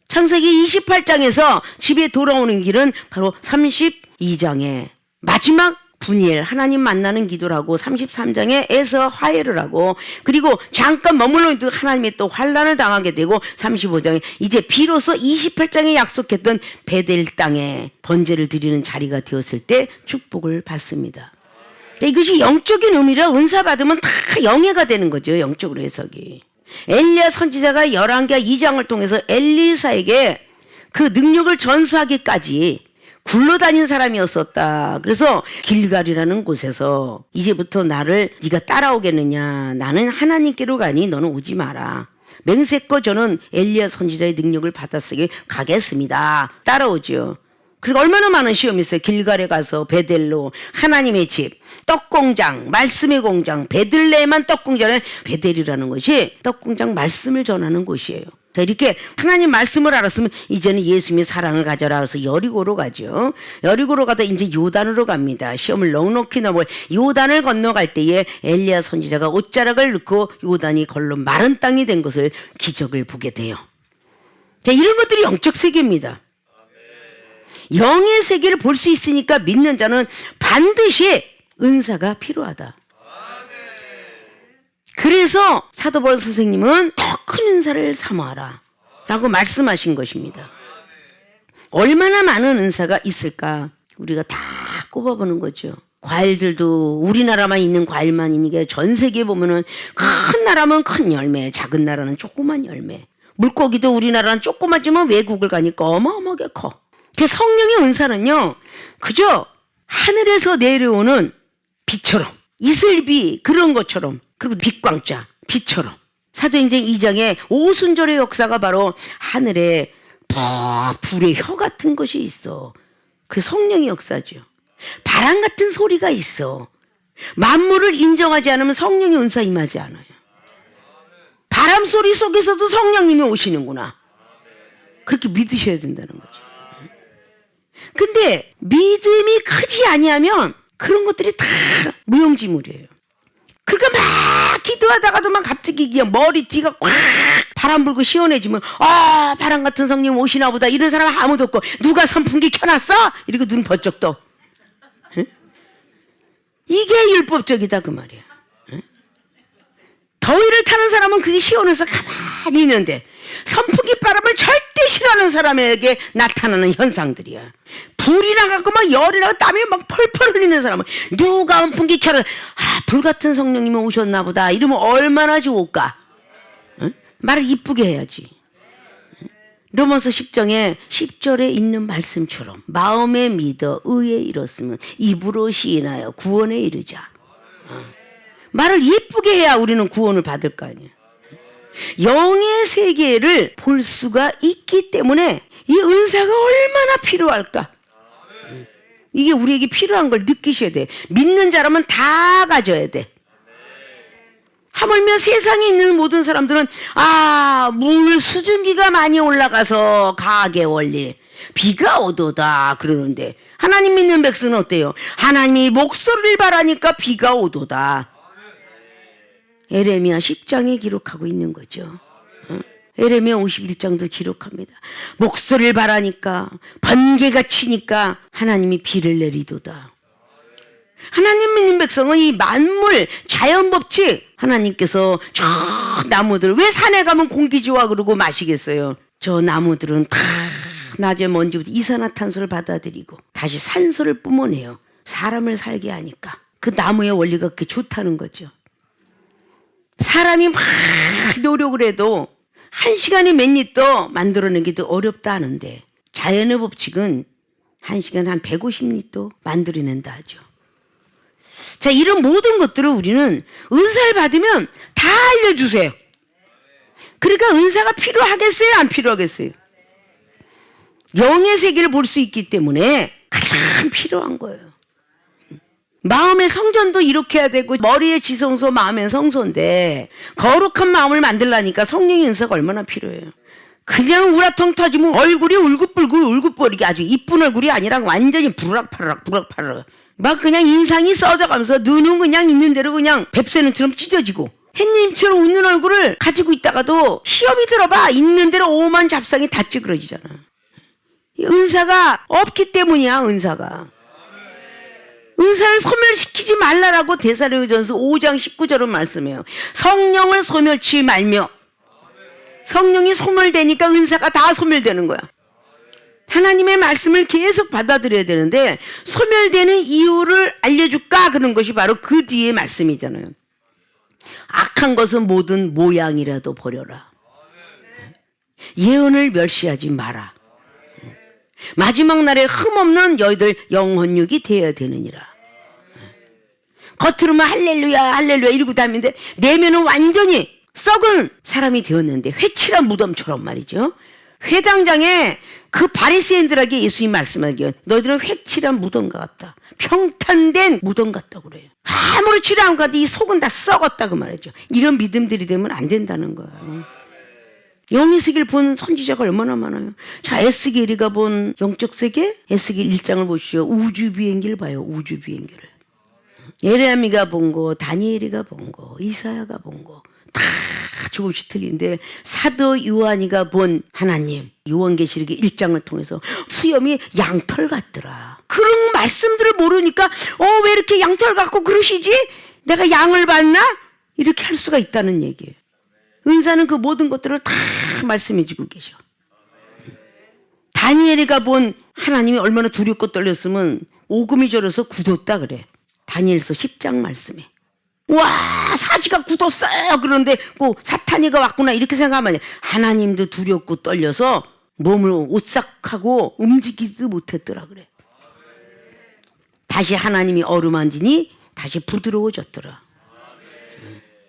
창세기 28장에서 집에 돌아오는 길은 바로 32장에 마지막 분이엘 하나님 만나는 기도를 하고 33장에 에서 화해를 하고 그리고 잠깐 머물러 있던 하나님의 또 환난을 당하게 되고 35장에 이제 비로소 28장에 약속했던 베델 땅에 번제를 드리는 자리가 되었을 때 축복을 받습니다. 이것이 영적인 의미라 은사 받으면 다 영예가 되는 거죠. 영적으로 해석이. 엘리야 선지자가 11개 2장을 통해서 엘리사에게 그 능력을 전수하기까지 굴러다닌 사람이었었다. 그래서 길갈이라는 곳에서 이제부터 나를 네가 따라오겠느냐. 나는 하나님께로 가니 너는 오지 마라. 맹세코 저는 엘리야 선지자의 능력을 받았으니 가겠습니다. 따라오죠. 그리고 얼마나 많은 시험이 있어요. 길갈에 가서 베델로 하나님의 집, 떡공장, 말씀의 공장, 베들레헴만 떡공장은 베델이라는 것이 떡공장 말씀을 전하는 곳이에요. 자, 이렇게 하나님 말씀을 알았으면 이제는 예수님의 사랑을 가져라 해서 여리고로 가죠. 여리고로 가다 이제 요단으로 갑니다. 시험을 넉넉히 넘어 요단을 건너갈 때에 엘리야 선지자가 옷자락을 넣고 요단이 걸로 마른 땅이 된 것을 기적을 보게 돼요. 자, 이런 것들이 영적 세계입니다. 영의 세계를 볼 수 있으니까 믿는 자는 반드시 은사가 필요하다. 그래서 사도 바울 선생님은 더 큰 은사를 사모하라 라고 말씀하신 것입니다. 얼마나 많은 은사가 있을까 우리가 다 꼽아보는 거죠. 과일들도 우리나라만 있는 과일만 있는 게 전 세계에 보면은 큰 나라면 큰 열매, 작은 나라는 조그만 열매. 물고기도 우리나라는 조그맣지만 외국을 가니까 어마어마하게 커. 그 성령의 은사는요, 그저 하늘에서 내려오는 비처럼, 이슬비 그런 것처럼, 그리고 빛광자, 빛처럼. 사도행전 2장에 오순절의 역사가 바로 하늘에 불의 혀 같은 것이 있어. 그 성령의 역사죠. 바람 같은 소리가 있어. 만물을 인정하지 않으면 성령의 은사 임하지 않아요. 바람 소리 속에서도 성령님이 오시는구나. 그렇게 믿으셔야 된다는 거죠. 근데 믿음이 크지 아니하면 그런 것들이 다 무용지물이에요. 그러니까 막 기도하다가도 막 갑자기 그냥 머리띠가 꽉 바람 불고 시원해지면 바람 같은 성령 오시나 보다. 이런 사람 아무도 없고 누가 선풍기 켜놨어? 이러고 눈 번쩍 떠. 응? 이게 율법적이다 그 말이야. 응? 더위를 타는 사람은 그게 시원해서 가만히 있는데 선풍기 바람을 절대 싫어하는 사람에게 나타나는 현상들이야. 불이 나가고 막 열이 나고 땀이 막 펄펄 흘리는 사람은 누가 선풍기 켜라. 불같은 성령님이 오셨나 보다. 이러면 얼마나 좋을까. 응? 말을 이쁘게 해야지. 로마서 10장에 10절에 있는 말씀처럼 마음에 믿어 의에 이뤘으면 입으로 시인하여 구원에 이르자. 말을 예쁘게 해야 우리는 구원을 받을 거 아니야. 영의 세계를 볼 수가 있기 때문에 이 은사가 얼마나 필요할까. 이게 우리에게 필요한 걸 느끼셔야 돼. 믿는 자라면 다 가져야 돼. 하물며 세상에 있는 모든 사람들은 물 수증기가 많이 올라가서 가계 원리 비가 오도다 그러는데 하나님 믿는 백성은 어때요? 하나님이 목소리를 바라니까 비가 오도다. 에레미야 10장에 기록하고 있는 거죠. 에레미야 51장도 기록합니다. 목소리를 바라니까 번개가 치니까 하나님이 비를 내리도다. 하나님 믿는 백성은 이 만물 자연법칙 하나님께서 저 나무들 왜 산에 가면 공기 좋아 그러고 마시겠어요. 저 나무들은 다 낮에 먼지부터 이산화탄소를 받아들이고 다시 산소를 뿜어내요. 사람을 살게 하니까 그 나무의 원리가 그렇게 좋다는 거죠. 사람이 막 노력을 해도 1시간에 몇 리터 만들어내기도 어렵다 하는데 자연의 법칙은 1시간에 한 150리터 만들어낸다 하죠. 자, 이런 모든 것들을 우리는 은사를 받으면 다 알려주세요. 그러니까 은사가 필요하겠어요? 안 필요하겠어요? 영의 세계를 볼 수 있기 때문에 가장 필요한 거예요. 마음의 성전도 이렇게 해야 되고 머리의 지성소 마음의 성소인데 거룩한 마음을 만들려니까 성령의 은사가 얼마나 필요해요. 그냥 우라통 터지면 얼굴이 울긋불긋 아주 이쁜 얼굴이 아니라 완전히 부락파락 막 그냥 인상이 써져가면서 눈은 그냥 있는 대로 그냥 뱁새는처럼 찢어지고 햇님처럼 웃는 얼굴을 가지고 있다가도 시험이 들어봐 있는 대로 오만 잡상이 다 찌그러지잖아. 은사가 없기 때문이야. 은사를 소멸시키지 말라라고 데살로니가전서 5장 19절은 말씀해요. 성령을 소멸치 말며. 성령이 소멸되니까 은사가 다 소멸되는 거야. 하나님의 말씀을 계속 받아들여야 되는데 소멸되는 이유를 알려줄까? 그런 것이 바로 그 뒤의 말씀이잖아요. 악한 것은 모든 모양이라도 버려라. 예언을 멸시하지 마라. 마지막 날에 흠없는 너희들 영혼육이 되어야 되느니라. 겉으로만 할렐루야 이러고 다니는데 내면은 완전히 썩은 사람이 되었는데 회칠한 무덤처럼 말이죠. 회당장에 그 바리새인들에게 예수님 말씀하기에 너희들은 회칠한 무덤과 같다. 평탄된 무덤 같다고 그래요. 아무렇지도 않고 이 속은 다 썩었다 그 말이죠. 이런 믿음들이 되면 안 된다는 거예요. 영의 세계를 본 선지자가 얼마나 많아요. 자, 에스겔이가 본 영적 세계, 에스겔 1장을 보시죠. 우주 비행기를 봐요. 우주 비행기를. 예레미야가 본 거, 다니엘이가 본 거, 이사야가 본 거 다 조금씩 틀린데 사도 요한이가 본 하나님 요한계시록의 1장을 통해서 수염이 양털 같더라. 그런 말씀들을 모르니까 왜 이렇게 양털 같고 그러시지? 내가 양을 봤나? 이렇게 할 수가 있다는 얘기예요. 은사는 그 모든 것들을 다 말씀해 주고 계셔. 다니엘이가 본 하나님이 얼마나 두렵고 떨렸으면 오금이 저려서 굳었다 그래. 다니엘서 10장 말씀에. 와, 사지가 굳었어요. 그런데 꼭 사탄이가 왔구나 이렇게 생각하면 하나님도 두렵고 떨려서 몸을 오싹하고 움직이지도 못했더라 그래. 다시 하나님이 어루만지니 다시 부드러워졌더라.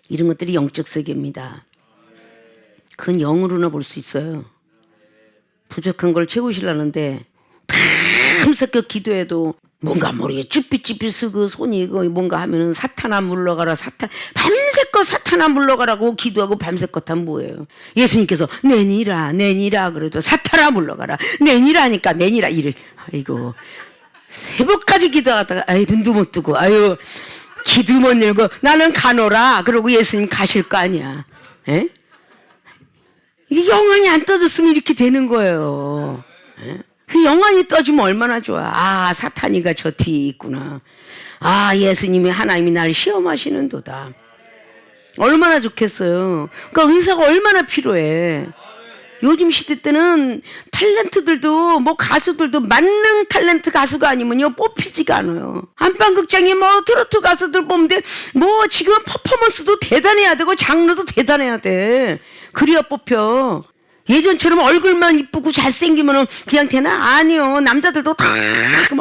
이런 것들이 영적 세계입니다. 그건 영으로나 볼 수 있어요. 부족한 걸 채우시려는데 밤새껏 기도해도 뭔가 모르게 쭈삣쭈삣 쓰고 손이 뭔가 하면은 사탄아 물러가라 밤새껏 사탄아 물러가라고 기도하고 밤새껏 한 뭐예요. 예수님께서 내니라 그래도 사탄아 물러가라 내니라니까 내니라 이래. 아이고 새벽까지 기도하다가 눈도 못 뜨고 기도 못 열고 나는 가노라 그러고 예수님 가실 거 아니야. 에? 이게 영원히 안 떠졌으면 이렇게 되는 거예요. 에? 그 영원히 떠지면 얼마나 좋아. 사탄이가 저 뒤에 있구나. 예수님이 하나님이 날 시험하시는도다. 얼마나 좋겠어요. 그러니까 은사가 얼마나 필요해. 요즘 시대 때는 탤런트들도 가수들도 만능 탤런트 가수가 아니면요 뽑히지가 않아요. 안방극장에 트로트 가수들 보면 지금 퍼포먼스도 대단해야 되고 장르도 대단해야 돼. 그래야 뽑혀. 예전처럼 얼굴만 이쁘고 잘생기면 그냥 되나? 아니요. 남자들도 다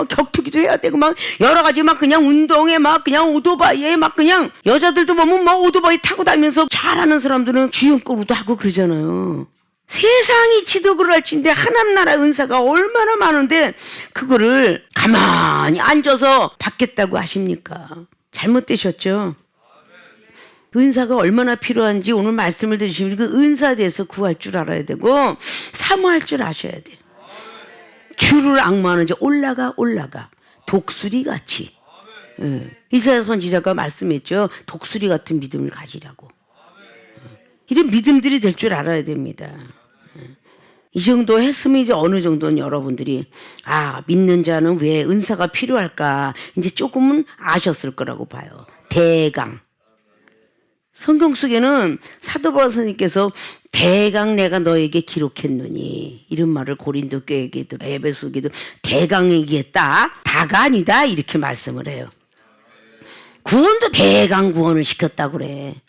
격투기도 해야 되고 여러 가지 그냥 운동에 그냥 오토바이에 그냥 여자들도 보면 오토바이 타고 다니면서 잘하는 사람들은 주연급으로도 하고 그러잖아요. 세상이 지도를 할진데 하나님 나라 은사가 얼마나 많은데 그거를 가만히 앉아서 받겠다고 하십니까? 잘못되셨죠? 은사가 얼마나 필요한지 오늘 말씀을 들으시면 그 은사에 대해서 구할 줄 알아야 되고 사모할 줄 아셔야 돼요. 주를 악무하는 자 올라가 독수리같이. 이사야 선지자가 말씀했죠. 독수리 같은 믿음을 가지라고. 이런 믿음들이 될 줄 알아야 됩니다. 이 정도 했으면 이제 어느 정도는 여러분들이 믿는 자는 왜 은사가 필요할까 이제 조금은 아셨을 거라고 봐요. 대강. 성경 속에는 사도 바울 선생님께서 대강 내가 너에게 기록했느니 이런 말을 고린도 교회에게도 에베소 교회도 대강 얘기했다. 다가 아니다 이렇게 말씀을 해요. 구원도 대강 구원을 시켰다고 그래.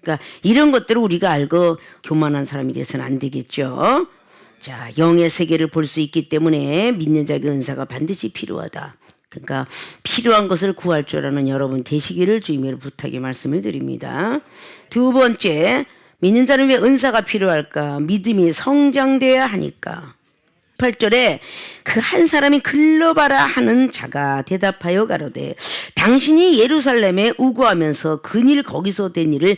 그러니까 이런 것들을 우리가 알고 교만한 사람이 돼서는 안 되겠죠. 자, 영의 세계를 볼 수 있기 때문에 믿는 자의 은사가 반드시 필요하다. 그러니까 필요한 것을 구할 줄 아는 여러분 되시기를 주님의 부탁의 말씀을 드립니다. 두 번째, 믿는 자는 왜 은사가 필요할까? 믿음이 성장돼야 하니까. 8절에 그 한 사람이 글러봐라 하는 자가 대답하여 가로되 당신이 예루살렘에 우고하면서 근일 거기서 된 일을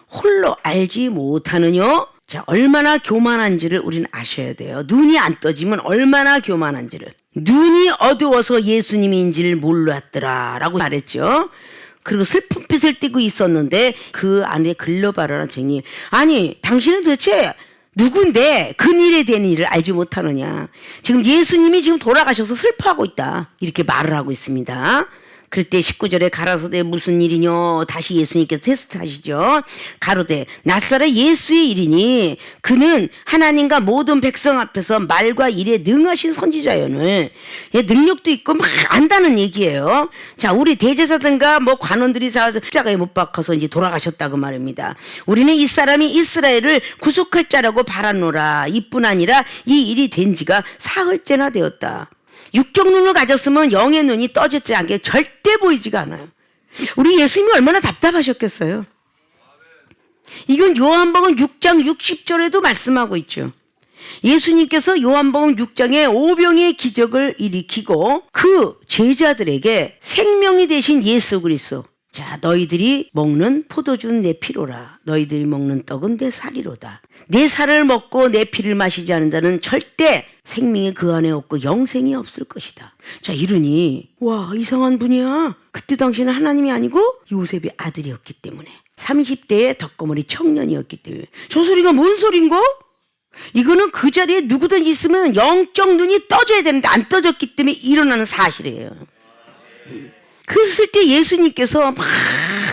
홀로 알지 못하느뇨? 자, 얼마나 교만한지를 우리는 아셔야 돼요. 눈이 안 떠지면 얼마나 교만한지를. 눈이 어두워서 예수님인지를 몰랐더라 라고 말했죠. 그리고 슬픈 빛을 띠고 있었는데 그 안에 글러봐라는 증이 아니 당신은 도대체 누군데 근일에 대한 일을 알지 못하느냐. 지금 예수님이 지금 돌아가셔서 슬퍼하고 있다 이렇게 말을 하고 있습니다. 그럴 때 19절에 가라사대 무슨 일이뇨 다시 예수님께서 테스트하시죠. 가로되 낫사렛 예수의 일이니 그는 하나님과 모든 백성 앞에서 말과 일에 능하신 선지자연을 능력도 있고 막 안다는 얘기예요. 자, 우리 대제사장과 관원들이 사와서 십자가에 못 박혀서 이제 돌아가셨다고 말입니다. 우리는 이 사람이 이스라엘을 구속할 자라고 바랐노라. 이뿐 아니라 이 일이 된 지가 사흘째나 되었다. 육적 눈을 가졌으면 영의 눈이 떠졌지 않게 절대 보이지가 않아요. 우리 예수님이 얼마나 답답하셨겠어요. 이건 요한복음 6장 60절에도 말씀하고 있죠. 예수님께서 요한복음 6장에 오병의 기적을 일으키고 그 제자들에게 생명이 되신 예수 그리스도, 자, 너희들이 먹는 포도주는 내 피로라. 너희들이 먹는 떡은 내 살이로다. 내 살을 먹고 내 피를 마시지 않은 자는 절대 생명이 그 안에 없고 영생이 없을 것이다. 자, 이러니 와, 이상한 분이야. 그때 당시는 하나님이 아니고 요셉의 아들이었기 때문에 30대의 덕거머리 청년이었기 때문에 저 소리가 뭔 소린고? 이거는 그 자리에 누구든지 있으면 영적 눈이 떠져야 되는데 안 떠졌기 때문에 일어나는 사실이에요. 그랬을 때 예수님께서 막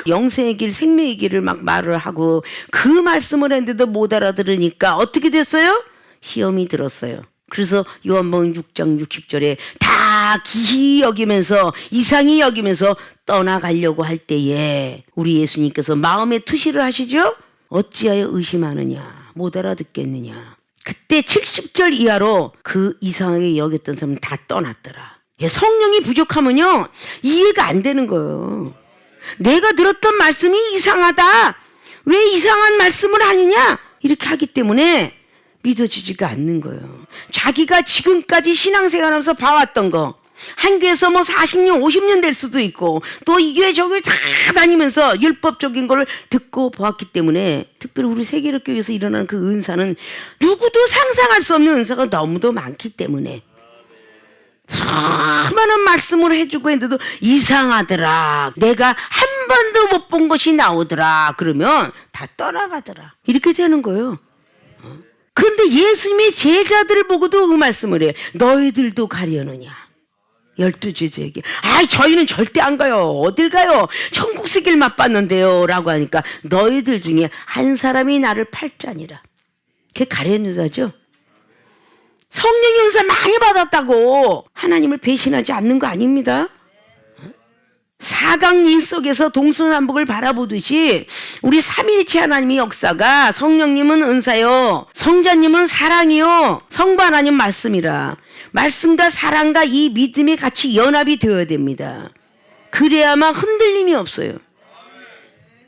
영생의 길, 생명의 길을 막 말을 하고 그 말씀을 했는데도 못 알아들으니까 어떻게 됐어요? 시험이 들었어요. 그래서 요한복음 6장 60절에 다 기히 여기면서 이상히 여기면서 떠나가려고 할 때에 우리 예수님께서 마음에 투시를 하시죠? 어찌하여 의심하느냐, 못 알아듣겠느냐. 그때 70절 이하로 그 이상하게 여겼던 사람은 다 떠났더라. 성령이 부족하면요 이해가 안 되는 거예요. 내가 들었던 말씀이 이상하다, 왜 이상한 말씀을 하느냐 이렇게 하기 때문에 믿어지지가 않는 거예요. 자기가 지금까지 신앙생활하면서 봐왔던 거, 한 교회에서 뭐 40년, 50년 될 수도 있고 또 이 교회 저 교회 다 다니면서 율법적인 걸 듣고 보았기 때문에 특별히 우리 세계력교회에서 일어나는 그 은사는 누구도 상상할 수 없는 은사가 너무도 많기 때문에 수많은 말씀을 해주고 했는데도 이상하더라. 내가 한 번도 못 본 것이 나오더라. 그러면 다 떠나가더라. 이렇게 되는 거예요. 그런데 예수님의 제자들을 보고도 그 말씀을 해요. 너희들도 가려느냐. 12제자에게 아이 저희는 절대 안 가요. 어딜 가요? 천국 세계를 맛봤는데요 라고 하니까 너희들 중에 한 사람이 나를 팔자니라. 그게 가련 유다죠. 성령의 은사 많이 받았다고 하나님을 배신하지 않는 거 아닙니다. 사강린 속에서 동서남북을 바라보듯이 우리 삼위일체 하나님의 역사가 성령님은 은사요, 성자님은 사랑이요, 성부 하나님 말씀이라. 말씀과 사랑과 이 믿음이 같이 연합이 되어야 됩니다. 그래야만 흔들림이 없어요.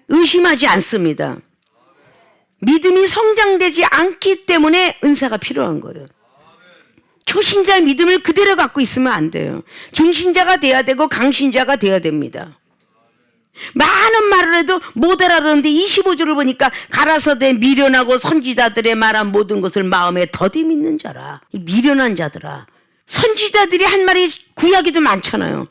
의심하지 않습니다. 믿음이 성장되지 않기 때문에 은사가 필요한 거예요. 초신자의 믿음을 그대로 갖고 있으면 안 돼요. 중신자가 돼야 되고 강신자가 돼야 됩니다. 많은 말을 해도 못 알아듣는데 25절을 보니까 가라사대 미련하고 선지자들의 말한 모든 것을 마음에 더디 믿는 자라. 이 미련한 자들아. 선지자들이 한 말이 구약에도 많잖아요.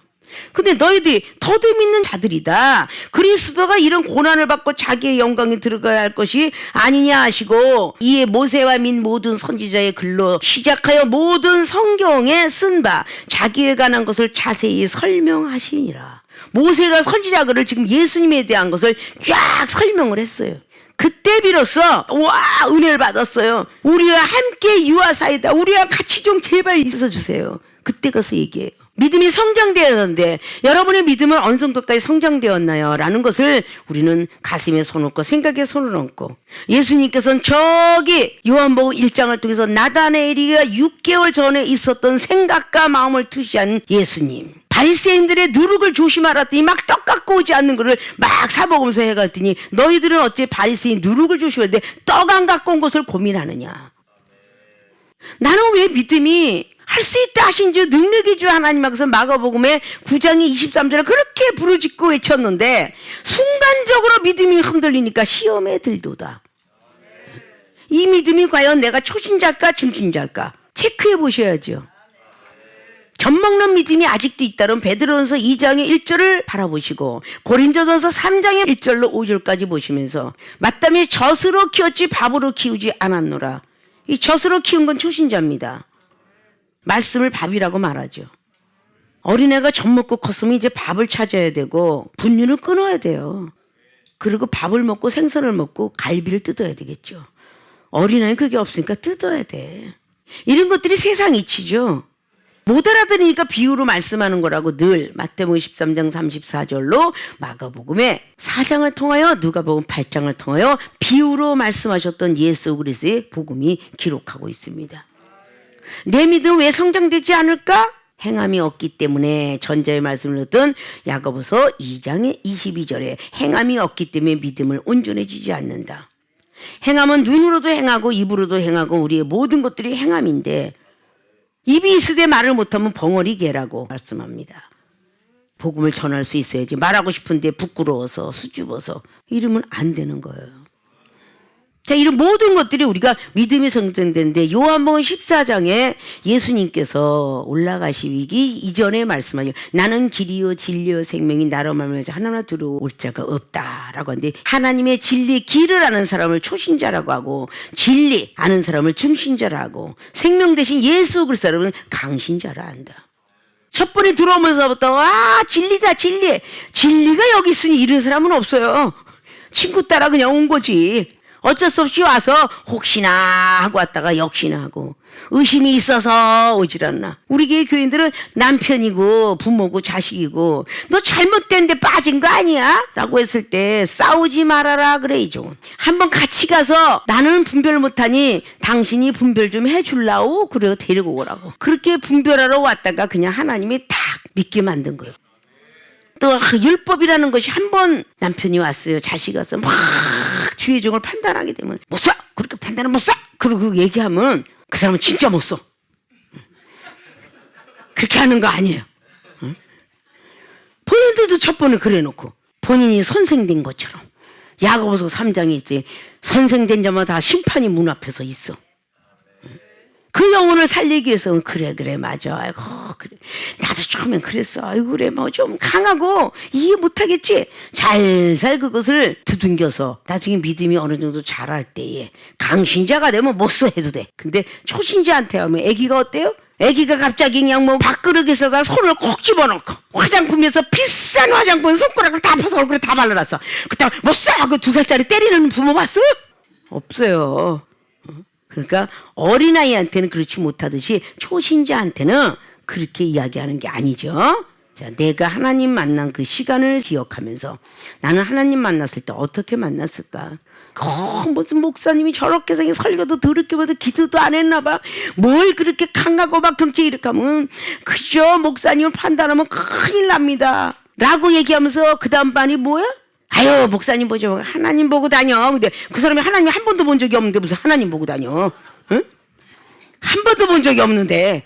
근데 너희들이 더디 믿는 자들이다. 그리스도가 이런 고난을 받고 자기의 영광에 들어가야 할 것이 아니냐 하시고 이에 모세와 민 모든 선지자의 글로 시작하여 모든 성경에 쓴 바 자기에 관한 것을 자세히 설명하시니라. 모세가 선지자 글을 지금 예수님에 대한 것을 쫙 설명을 했어요. 그때 비로소 와 은혜를 받았어요. 우리와 함께 유아사이다. 우리와 같이 좀 제발 있어 주세요. 그때 가서 얘기해요. 믿음이 성장되었는데 여러분의 믿음은 어느 정도까지 성장되었나요? 라는 것을 우리는 가슴에 손 얹고 생각에 손을 얹고 예수님께서는 저기 요한복음 1장을 통해서 나다나엘이가 6개월 전에 있었던 생각과 마음을 투시한 예수님, 바리새인들의 누룩을 조심하라 했더니 막 떡 갖고 오지 않는 거를 막 사복음서 해갔더니 너희들은 어째 바리새인 누룩을 조심해야 돼 떡 안 갖고 온 것을 고민하느냐. 나는 왜 믿음이 할 수 있다 하신 주 능력의 주 하나님 앞에서 마가복음의 9장의 23절을 그렇게 부르짖고 외쳤는데 순간적으로 믿음이 흔들리니까 시험에 들도다. 이 믿음이 과연 내가 초신자일까 중신자일까 체크해 보셔야죠. 젖먹는 믿음이 아직도 있다면 베드로전서 2장의 1절을 바라보시고 고린도전서 3장의 1절로 5절까지 보시면서 마땅히 젖으로 키웠지 밥으로 키우지 않았노라. 이 젖으로 키운 건 초신자입니다. 말씀을 밥이라고 말하죠. 어린애가 젖 먹고 컸으면 이제 밥을 찾아야 되고 분유를 끊어야 돼요. 그리고 밥을 먹고 생선을 먹고 갈비를 뜯어야 되겠죠. 어린애는 그게 없으니까 뜯어야 돼. 이런 것들이 세상 이치죠. 못 알아들으니까 비유로 말씀하는 거라고 늘 마태복음 13장 34절로 마가복음의 4장을 통하여 누가복음 8장을 통하여 비유로 말씀하셨던 예수 그리스도의 복음이 기록하고 있습니다. 내 믿음 왜 성장되지 않을까? 행함이 없기 때문에 전자의 말씀을 듣던 야고보서 2장의 22절에 행함이 없기 때문에 믿음을 온전해지지 않는다. 행함은 눈으로도 행하고 입으로도 행하고 우리의 모든 것들이 행함인데 입이 있으되 말을 못하면 벙어리 개라고 말씀합니다. 복음을 전할 수 있어야지 말하고 싶은데 부끄러워서 수줍어서 이러면 안 되는 거예요. 자, 이런 모든 것들이 우리가 믿음이 성장되는데 요한복음 14장에 예수님께서 올라가시기 이전에 말씀하죠. 나는 길이요 진리요 생명이 나로 말미암아 하나나 들어올 자가 없다라고 하는데 하나님의 진리 길을 아는 사람을 초신자라고 하고 진리 아는 사람을 중신자라고 생명 대신 예수 그리스도를 강신자라 한다. 첫 번에 들어오면서부터 와 진리다 진리. 진리가 여기 있으니 이런 사람은 없어요. 친구 따라 그냥 온 거지. 어쩔 수 없이 와서 혹시나 하고 왔다가 역시나 하고 의심이 있어서 오질 않나. 우리 교인들은 남편이고 부모고 자식이고 너 잘못된 데 빠진 거 아니야? 라고 했을 때 싸우지 말아라 그래 이종은. 한번 같이 가서 나는 분별 못하니 당신이 분별 좀 해줄라고 그래 데리고 오라고. 그렇게 분별하러 왔다가 그냥 하나님이 딱 믿게 만든 거예요. 또 율법이라는 것이 한 번 남편이 왔어요. 자식이 와서 막 주의 종을 판단하게 되면 못 써! 그렇게 판단은 못 써! 그러고 얘기하면 그 사람은 진짜 못 써. 그렇게 하는 거 아니에요. 응? 본인들도 첫 번에 그래놓고 본인이 선생된 것처럼 야고보서 3장에 있지 선생된 자마다 심판이 문 앞에서 있어. 그 영혼을 살리기 위해서 그래 맞아. 아이고 그래 나도 처음엔 그랬어. 아이고 그래 뭐 좀 강하고 이해 못하겠지. 살살 그것을 두둥겨서 나중에 믿음이 어느 정도 자랄 때에 강신자가 되면 못 써 해도 돼. 근데 초신자한테 하면 애기가 어때요? 애기가 갑자기 그냥 뭐 밥그릇에다가 손을 콕 집어넣고 화장품에서 비싼 화장품 손가락을 다 펴서 얼굴에 다 발라놨어. 그때 못 써 하고 2살짜리 때리는 부모 봤어요? 없어요. 그러니까 어린아이한테는 그렇지 못하듯이 초신자한테는 그렇게 이야기하는 게 아니죠. 자, 내가 하나님 만난 그 시간을 기억하면서 나는 하나님 만났을 때 어떻게 만났을까? 무슨 목사님이 저렇게 생겨 설교도 더럽게 봐도 기도도 안 했나 봐. 뭘 그렇게 강하고 막 경치 이렇게 하면 그저 목사님을 판단하면 큰일 납니다. 라고 얘기하면서 그 다음 반이 뭐야? 아유 목사님 보죠. 하나님 보고 다녀. 근데 그 사람이 하나님 한 번도 본 적이 없는데 무슨 하나님 보고 다녀. 응? 한 번도 본 적이 없는데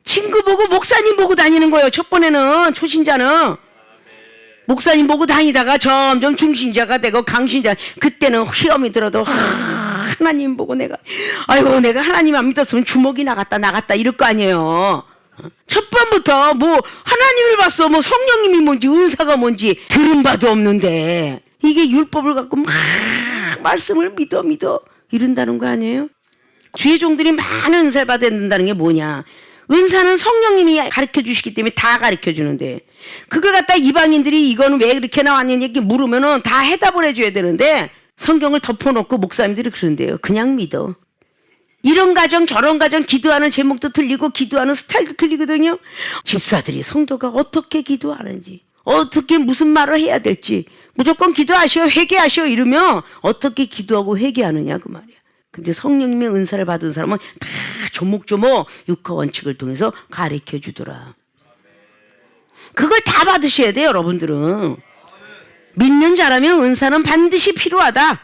친구 보고 목사님 보고 다니는 거예요. 첫 번에는 초신자는 목사님 보고 다니다가 점점 중신자가 되고 강신자. 그때는 시험이 들어도 하나님 보고 내가 아이고 내가 하나님 안 믿었으면 주먹이 나갔다 이럴 거 아니에요. 첫 번부터 뭐 하나님을 봤어 뭐 성령님이 뭔지 은사가 뭔지 들은 바도 없는데 이게 율법을 갖고 막 말씀을 믿어 이런다는 거 아니에요? 주의 종들이 많은 은사를 받아야 된다는 게 뭐냐? 은사는 성령님이 가르쳐 주시기 때문에 다 가르쳐 주는데 그걸 갖다 이방인들이 이거는 왜 그렇게 나왔느냐 이렇게 물으면은 다 해답을 해줘야 되는데 성경을 덮어놓고 목사님들이 그런대요. 그냥 믿어. 이런 가정 저런 가정 기도하는 제목도 틀리고 기도하는 스타일도 틀리거든요. 집사들이 성도가 어떻게 기도하는지 어떻게 무슨 말을 해야 될지 무조건 기도하시오 회개하시오 이러면 어떻게 기도하고 회개하느냐 그 말이야. 근데 성령님의 은사를 받은 사람은 다 조목조목 육하 원칙을 통해서 가르쳐 주더라. 그걸 다 받으셔야 돼요 여러분들은. 믿는 자라면 은사는 반드시 필요하다.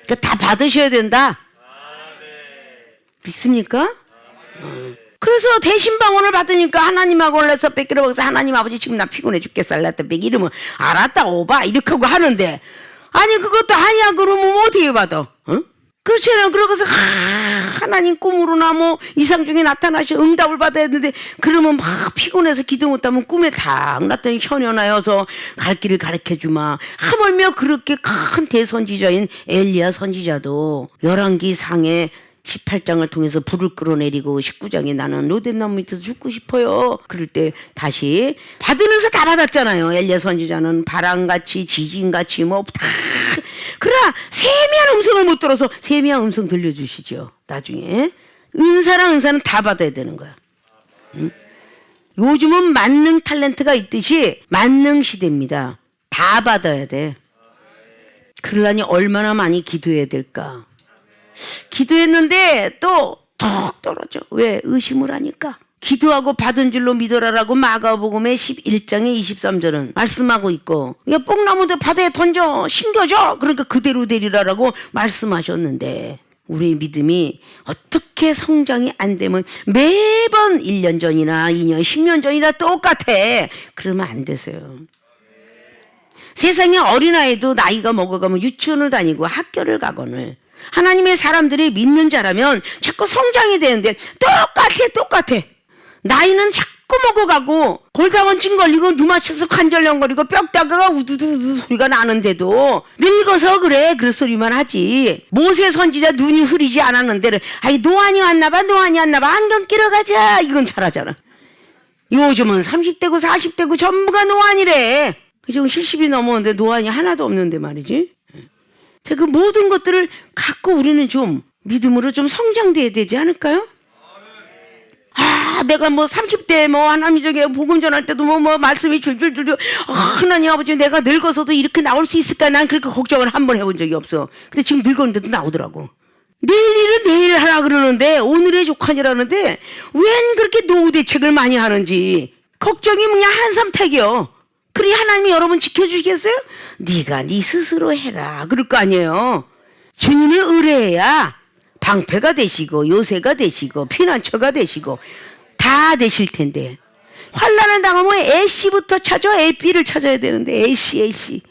그러니까 다 받으셔야 된다. 믿습니까? 그래서 대신 방언을 받으니까 하나님하고 올라서 뺏기러 먹어서 하나님 아버지 지금 나 피곤해 죽겠어 알았다 뺏기 이러면 알았다 오바 이렇게 하고 하는데 아니 그것도 아니야 그러면 어떻게 받아? 응? 그렇잖아요. 그러고서 하나님 꿈으로나 뭐 이상 중에 나타나시 응답을 받아야 되는데 그러면 막 피곤해서 기도 못하면 꿈에 탁 나타나니 현현하여서 갈 길을 가르쳐주마. 하물며 그렇게 큰 대선지자인 엘리야 선지자도 열왕기 상에 18장을 통해서 불을 끌어내리고 19장에 나는 로덴나무 밑에서 죽고 싶어요. 그럴 때 다시 받은 은사 다 받았잖아요. 엘리야 선지자는 바람같이 지진같이 뭐 다 그러나 세미한 음성을 못 들어서 세미한 음성 들려주시죠. 나중에 은사랑 은사는 다 받아야 되는 거야. 응? 요즘은 만능 탤런트가 있듯이 만능 시대입니다. 다 받아야 돼. 그러려니 얼마나 많이 기도해야 될까. 기도했는데 또 턱 떨어져. 왜? 의심을 하니까. 기도하고 받은 줄로 믿어라라고 마가복음의 11장의 23절은 말씀하고 있고 야 뽕나무도 바다에 던져 심겨줘 그러니까 그대로 되리라라고 말씀하셨는데 우리의 믿음이 어떻게 성장이 안 되면 매번 1년 전이나 2년 10년 전이나 똑같아. 그러면 안 되세요. 세상에 어린아이도 나이가 먹어가면 유치원을 다니고 학교를 가거늘 하나님의 사람들이 믿는 자라면 자꾸 성장이 되는데 똑같아. 나이는 자꾸 먹어가고 골다공증 걸리고 류마티스 관절염 걸리고 뼈다가 우두두두 소리가 나는데도 늙어서 그래 그 소리만 하지. 모세 선지자 눈이 흐리지 않았는데 아이 노안이 왔나봐 안경 끼러 가자 이건 잘하잖아. 요즘은 30대고 40대고 전부가 노안이래. 지금 70이 넘었는데 노안이 하나도 없는데 말이지. 자, 그 모든 것들을 갖고 우리는 좀 믿음으로 좀 성장돼야 되지 않을까요? 내가 뭐 30대 뭐 하나님 저게 복음 전할 때도 뭐 말씀이 줄줄줄 하나님 아버지 내가 늙어서도 이렇게 나올 수 있을까? 난 그렇게 걱정을 한 번 해본 적이 없어. 근데 지금 늙었는데도 나오더라고. 내일 일은 내일 하라 그러는데 오늘의 족한이라는데 웬 그렇게 노후 대책을 많이 하는지 걱정이 그냥 한삼택이요. 그리 하나님이 여러분 지켜주시겠어요? 네가 네 스스로 해라 그럴 거 아니에요. 주님을 의뢰해야 방패가 되시고 요새가 되시고 피난처가 되시고 다 되실 텐데 환난을 당하면 A씨부터 찾아 B를 찾아야 되는데 A씨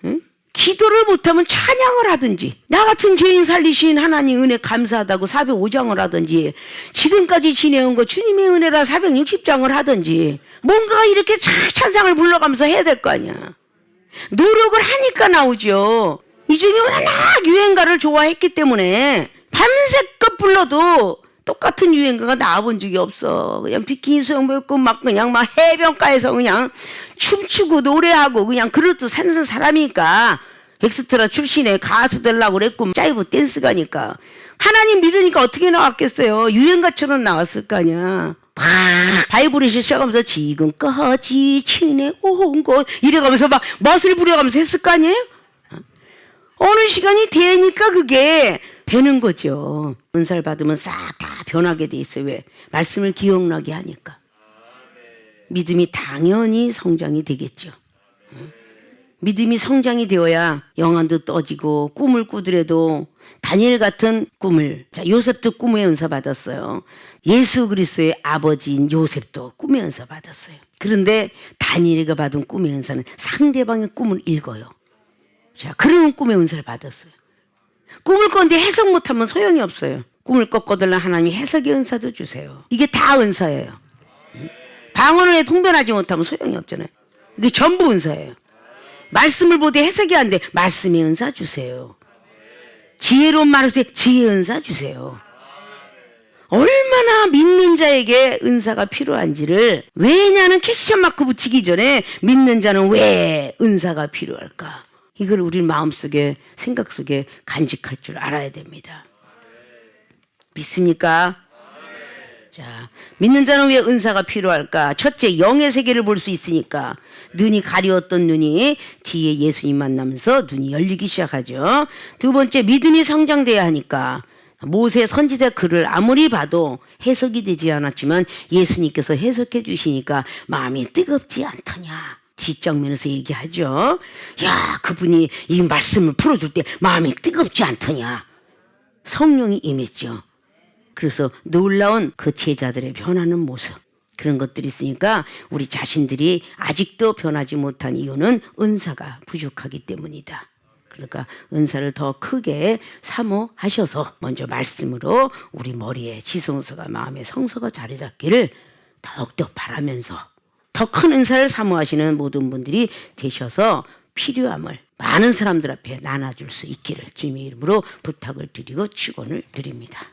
응? 기도를 못하면 찬양을 하든지 나 같은 죄인 살리신 하나님 은혜 감사하다고 405장을 하든지 지금까지 지내온 거 주님의 은혜라 460장을 하든지 뭔가 이렇게 찬상을 불러가면서 해야 될 거 아니야. 노력을 하니까 나오죠. 이 중에 워낙 유행가를 좋아했기 때문에 밤새껏 불러도 똑같은 유행가가 나와본 적이 없어. 그냥 비키니 수영복 입고 막 그냥 막 해변가에서 그냥 춤추고 노래하고 그냥 그릇도 사는 사람이니까 엑스트라 출신의 가수 되려고 그랬고 짜이브 댄스가니까 하나님 믿으니까 어떻게 나왔겠어요. 유행가처럼 나왔을 거 아니야. 막 바이브레이션 시작하면서 지금까지 지내온 곳 이래가면서 막 멋을 부려가면서 했을 거 아니에요. 어느 시간이 되니까 그게 배는 거죠. 은사를 받으면 싹 다 변하게 돼 있어요. 왜? 말씀을 기억나게 하니까. 믿음이 당연히 성장이 되겠죠. 믿음이 성장이 되어야 영안도 떠지고 꿈을 꾸더라도 다니엘 같은 꿈을 요셉도 꿈의 은사 받았어요. 예수 그리스도의 아버지인 요셉도 꿈의 은사 받았어요. 그런데 다니엘이가 받은 꿈의 은사는 상대방의 꿈을 읽어요. 자, 그런 꿈의 은사를 받았어요. 꿈을 꿨는데 해석 못하면 소용이 없어요. 꿈을 꿨거들라 하나님이 해석의 은사도 주세요. 이게 다 은사예요. 방언을 해 통변하지 못하면 소용이 없잖아요. 이게 전부 은사예요. 말씀을 보되 해석이 안 돼. 말씀의 은사 주세요. 지혜로운 말을 해 지혜 은사 주세요. 얼마나 믿는 자에게 은사가 필요한지를 왜냐는 캐시션 마크 붙이기 전에 믿는 자는 왜 은사가 필요할까? 이걸 우리 마음속에 생각 속에 간직할 줄 알아야 됩니다. 믿습니까? 자, 믿는 자는 왜 은사가 필요할까? 첫째, 영의 세계를 볼 수 있으니까. 눈이 가려웠던 눈이 뒤에 예수님 만나면서 눈이 열리기 시작하죠. 두 번째, 믿음이 성장돼야 하니까. 모세 선지자 글을 아무리 봐도 해석이 되지 않았지만 예수님께서 해석해 주시니까 마음이 뜨겁지 않더냐. 뒷장면에서 얘기하죠. 야, 그분이 이 말씀을 풀어줄 때 마음이 뜨겁지 않더냐. 성령이 임했죠. 그래서 놀라운 그 제자들의 변하는 모습, 그런 것들이 있으니까 우리 자신들이 아직도 변하지 못한 이유는 은사가 부족하기 때문이다. 그러니까 은사를 더 크게 사모하셔서 먼저 말씀으로 우리 머리에 지성소가 마음에 성소가 자리 잡기를 더욱더 바라면서 더 큰 은사를 사모하시는 모든 분들이 되셔서 필요함을 많은 사람들 앞에 나눠줄 수 있기를 주님의 이름으로 부탁을 드리고 축원을 드립니다.